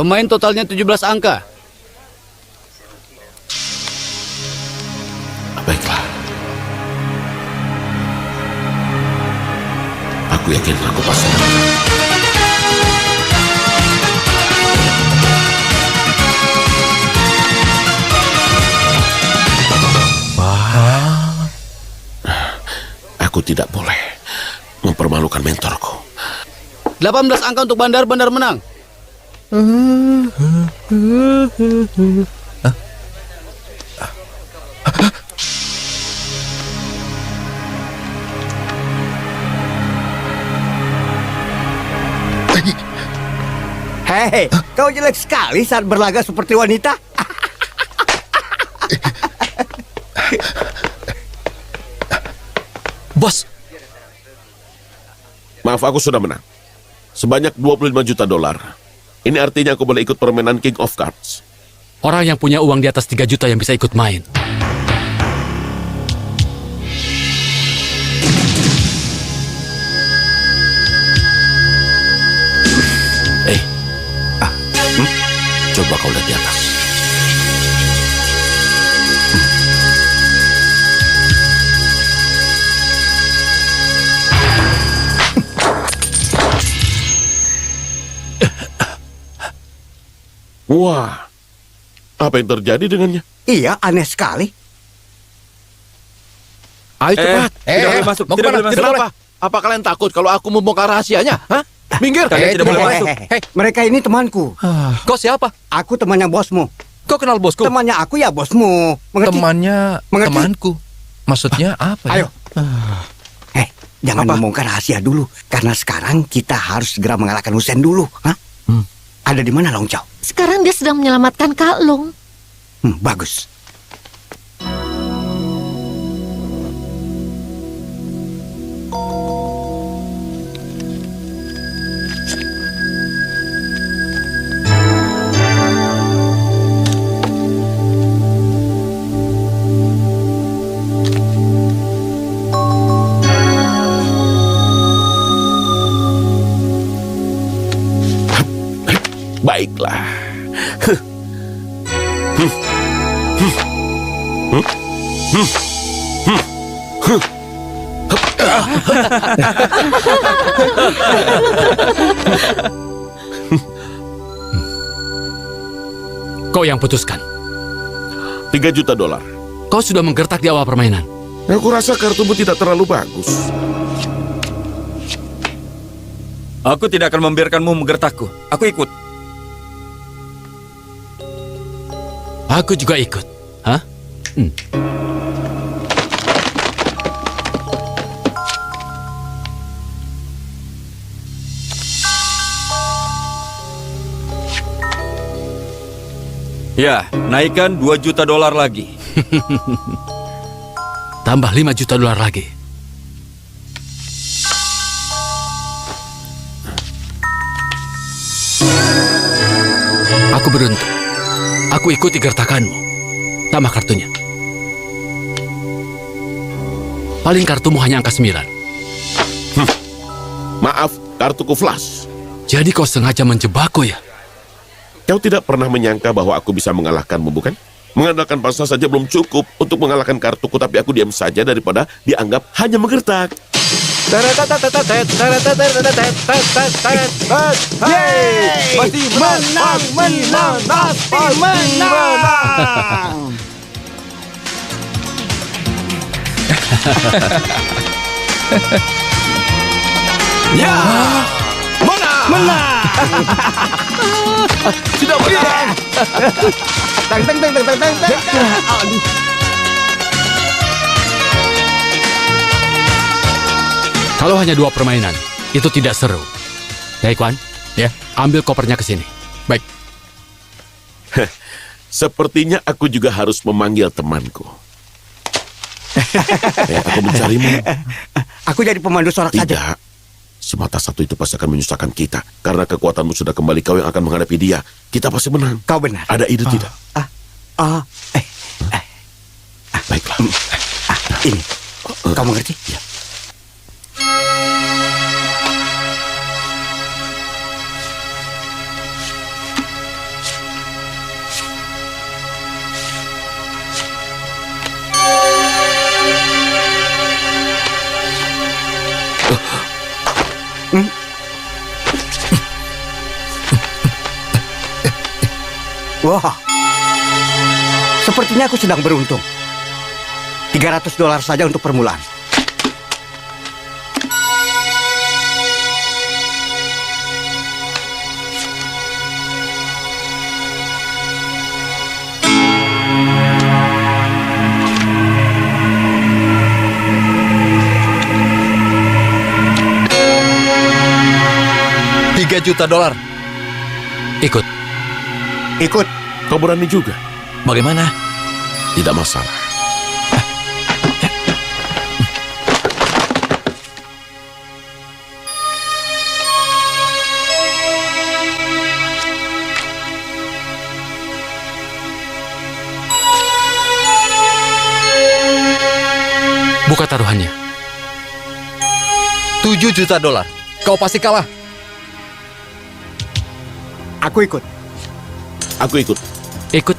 Pemain totalnya 17 angka. Baiklah. Aku yakin aku pasti menang. Aku tidak boleh mempermalukan mentorku. 18 angka untuk bandar menang. Hei, kau jelek sekali saat berlaga seperti wanita. Bos, Maaf, aku sudah menang. Sebanyak $25 juta. Ini artinya aku boleh ikut permainan King of Cards. Orang yang punya uang di atas 3 juta yang bisa ikut main. Coba kau lihat di atas. Wah, apa yang terjadi dengannya? Iya, aneh sekali. Ayo cepat. Tidak boleh masuk. mau Tidak kemana? boleh masuk. Kenapa? Apa kalian takut kalau aku membongkar rahasianya? Hah? Minggir. Kalian tidak boleh masuk. Hei, mereka ini temanku. kau siapa? Aku temannya bosmu. Kau kenal bosku? Temannya aku ya bosmu. Mengerti? Temannya Mengerti? temanku. Maksudnya apa ya? Ayo. Jangan membongkar rahasia dulu. Karena sekarang kita harus segera mengalahkan Hussein dulu. Hah? Ada di mana Long Chow? Sekarang dia sedang menyelamatkan Kak Long. Bagus. Baiklah. Kau yang putuskan. $3 juta. Kau sudah menggertak di awal permainan. Aku rasa kartumu tidak terlalu bagus. Aku tidak akan membiarkanmu menggertakku. Aku ikut. Aku juga ikut. Hah? Ya, naikkan $2 juta lagi. Tambah $5 juta lagi. Aku beruntung. Aku ikuti gertakanmu. Tambah kartunya. Paling kartumu hanya angka 9. Maaf, kartuku flash. Jadi kau sengaja menjebakku ya? Kau tidak pernah menyangka bahwa aku bisa mengalahkanmu, bukan? Mengandalkan pasta saja belum cukup untuk mengalahkan kartuku, tapi aku diam saja daripada dianggap hanya menggertak. Yeay! Pasti Menang, menang, pasti menang. Ya! Menang. Sudah menang! Teng teng teng teng teng teng. Aduh. Kalau hanya 2 permainan, itu tidak seru. Daikwan, ya, ambil kopernya ke sini. Baik. Sepertinya aku juga harus memanggil temanku. Aku mencarimu. Aku jadi pemandu sorak saja. Tidak. Semata satu itu pasti akan menyusahkan kita. Karena kekuatanmu sudah kembali, kau yang akan menghadapi dia. Kita pasti menang. Kau benar. Ada ide tidak? Baiklah. Ini. Kau mengerti? Ya. Wah. Sepertinya aku sedang beruntung. $300 saja untuk permulaan. $3 juta. Ikut. Ikut. Kau berani juga? Bagaimana? Tidak masalah. Buka taruhannya. $7 juta. Kau pasti kalah. Aku ikut. Aku ikut. Ikut.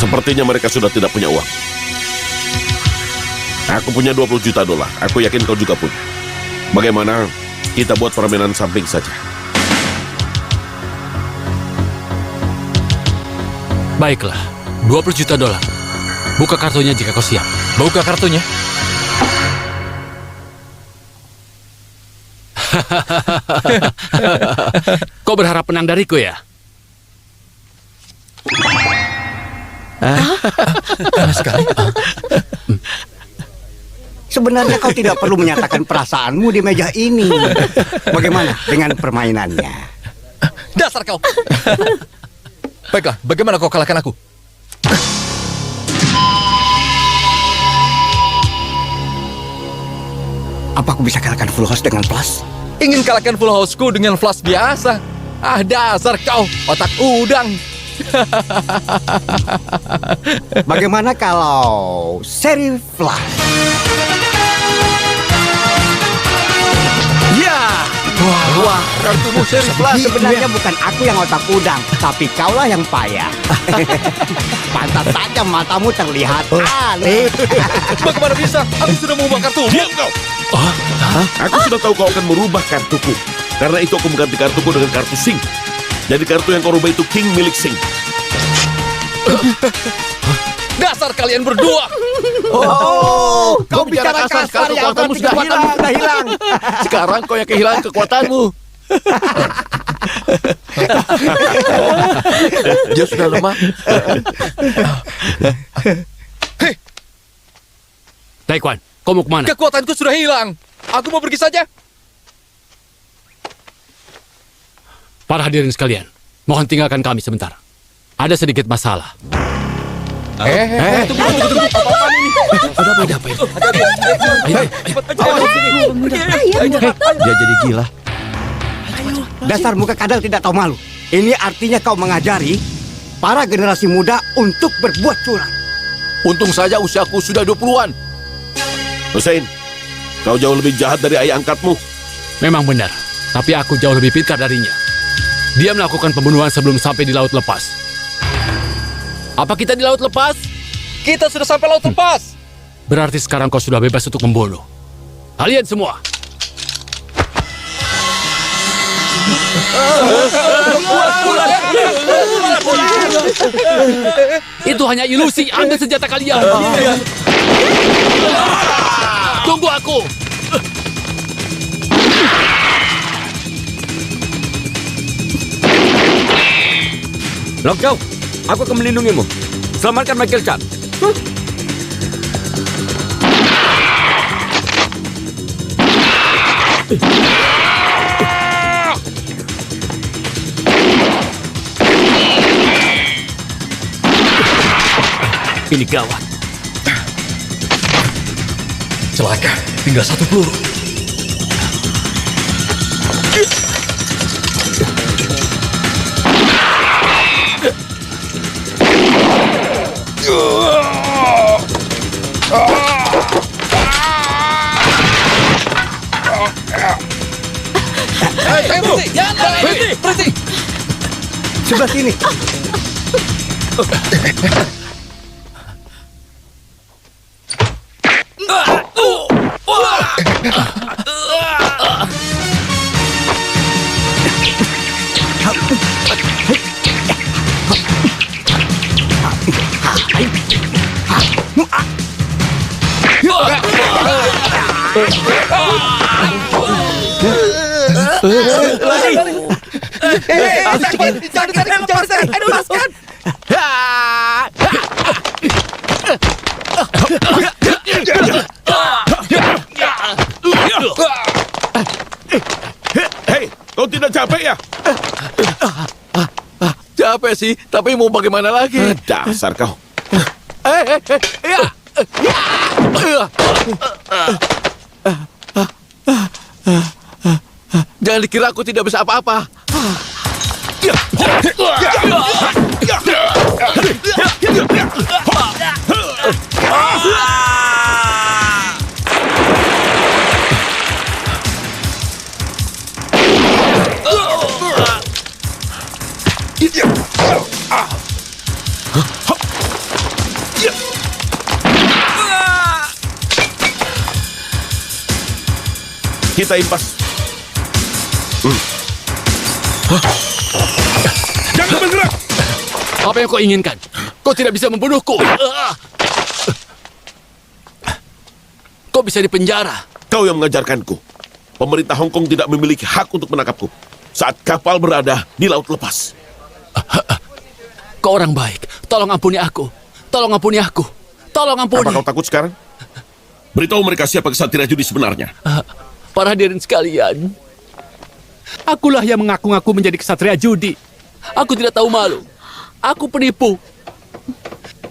Sepertinya mereka sudah tidak punya uang. Aku punya $20 juta. Aku yakin kau juga punya. Bagaimana kita buat permainan samping saja? Baiklah, $20 juta. Buka kartunya jika kau siap. Buka kartunya. Kau berharap menang dariku ya? Panas sekali. Sebenarnya kau tidak perlu menyatakan perasaanmu di meja ini. Bagaimana dengan permainannya? Dasar kau. Baiklah, bagaimana kau kalahkan aku? Apa aku bisa kalahkan full house dengan plus? Ingin kalahkan full house-ku dengan flash biasa? Ah, dasar kau, otak udang. Bagaimana kalau seri flash? Ya! Wah, kartumu seri flash. Sebenarnya bukan aku yang otak udang, tapi kaulah yang payah. Pantas saja matamu terlihat aneh. Bagaimana bisa? Aku sudah mengubah kartu. Diam kau! Aku sudah tahu kau akan merubah kartuku. Karena itu aku mengganti kartuku dengan kartu sing. Jadi kartu yang kau rubah itu King milik Sing. Dasar kalian berdua! Oh, kau bicara kasar, kasar ya, kekuatanmu berarti sudah kekuatanmu sudah hilang. Sekarang kau yang kehilangan kekuatanmu. Dia sudah lemah. Taekwan, kau mau kemana? Kekuatanku sudah hilang. Aku mau pergi saja. Para hadirin sekalian, mohon tinggalkan kami sebentar. Ada sedikit masalah. Tunggu. Ada apa ini? Dia jadi gila. Dasar muka kadal tidak tahu malu. Ini artinya kau mengajari para generasi muda untuk berbuat curang. Untung saja usiaku sudah 20-an. Hussein, kau jauh lebih jahat dari ayah angkatmu. Memang benar, tapi aku jauh lebih pintar darinya. Dia melakukan pembunuhan sebelum sampai di Laut Lepas. Apa kita di Laut Lepas? Kita sudah sampai laut lepas. Berarti sekarang kau sudah bebas untuk membunuh. Kalian semua. Itu hanya ilusi. Ambil senjata kalian. Tunggu aku. Long Chow, aku akan melindungimu. Selamatkan Michael Chan. Ini gawat. Celaka, tinggal satu peluru. Berhenti! Sebelah sini. Jangan, aduh, lepaskan. Hei, kau tidak capek ya? Capek sih, tapi mau bagaimana lagi? Dasar kau. Jangan dikira aku tidak bisa apa-apa. Kita impas. Jangan bergerak. Apa yang kau inginkan? Kau tidak bisa membunuhku. Kau bisa dipenjara. Kau yang mengajarkanku. Pemerintah Hong Kong tidak memiliki hak untuk menangkapku saat kapal berada di laut lepas. Kau orang baik. Tolong ampuni aku. Tolong ampuni aku. Tolong ampuni. Apa kau takut sekarang? Beritahu mereka siapa kesatria judi sebenarnya. Para hadirin sekalian, akulah yang mengaku-ngaku menjadi kesatria judi. Aku tidak tahu malu. Aku penipu.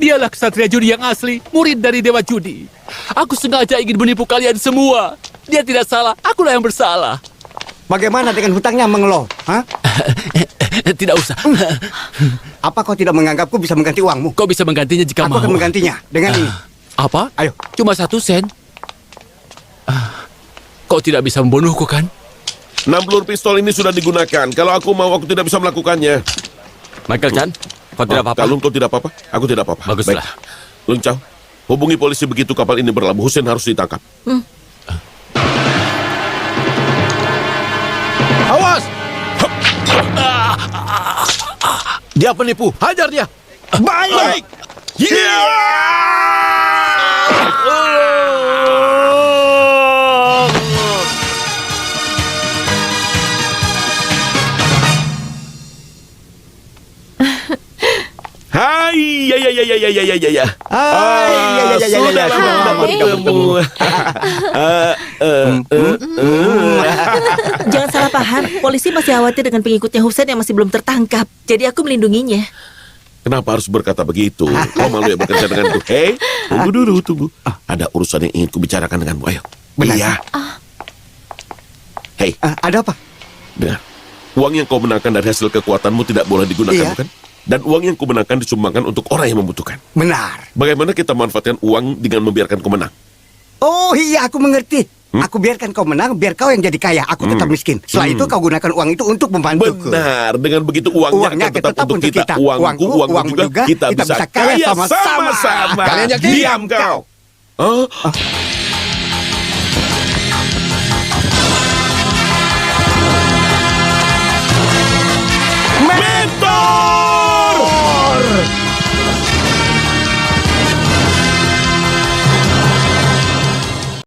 Dialah kesatria judi yang asli, murid dari Dewa Judi. Aku sengaja ingin menipu kalian semua. Dia tidak salah, akulah yang bersalah. Bagaimana dengan hutangnya mengeloh? Hah? Tidak usah. Apa kau tidak menganggapku bisa mengganti uangmu? Kau bisa menggantinya jika Aku mau. akan menggantinya dengan ini. Apa? Ayo. Cuma 1 sen. Kau tidak bisa membunuhku, kan? 6 peluru pistol ini sudah digunakan. Kalau aku mau, aku tidak bisa melakukannya. Michael Chan, kau tidak apa-apa? Kalau kau tidak apa-apa, aku tidak apa-apa. Baguslah. Baik. Lung Chow, hubungi polisi begitu kapal ini berlabuh. Hussein harus ditangkap. Awas! Dia penipu. Hajar dia. Baik. Hai, ya. Sudah lama tidak bertemu. Jangan salah paham, polisi masih khawatir dengan pengikutnya Husain yang masih belum tertangkap. Jadi aku melindunginya. Kenapa harus berkata begitu? Kau malu ya bekerja denganku? Hei, tunggu. Ada urusan yang ingin kubicarakan denganmu. Ayo. Benar. Iya. Hei, Ada apa? dengar. Uang yang kau menangkan dari hasil kekuatanmu tidak boleh digunakan, Iya. bukan? Dan uang yang kumenangkan disumbangkan untuk orang yang membutuhkan. Benar. Bagaimana kita manfaatkan uang dengan membiarkan kau menang? Oh iya, aku mengerti. Aku biarkan kau menang, biar kau yang jadi kaya. Aku tetap miskin. Setelah itu kau gunakan uang itu untuk membantuku. Benar, dengan begitu uangnya akan tetap untuk kita. Uangku, uangmu juga, kita bisa kaya sama-sama. Kalian yakin? Diam kau.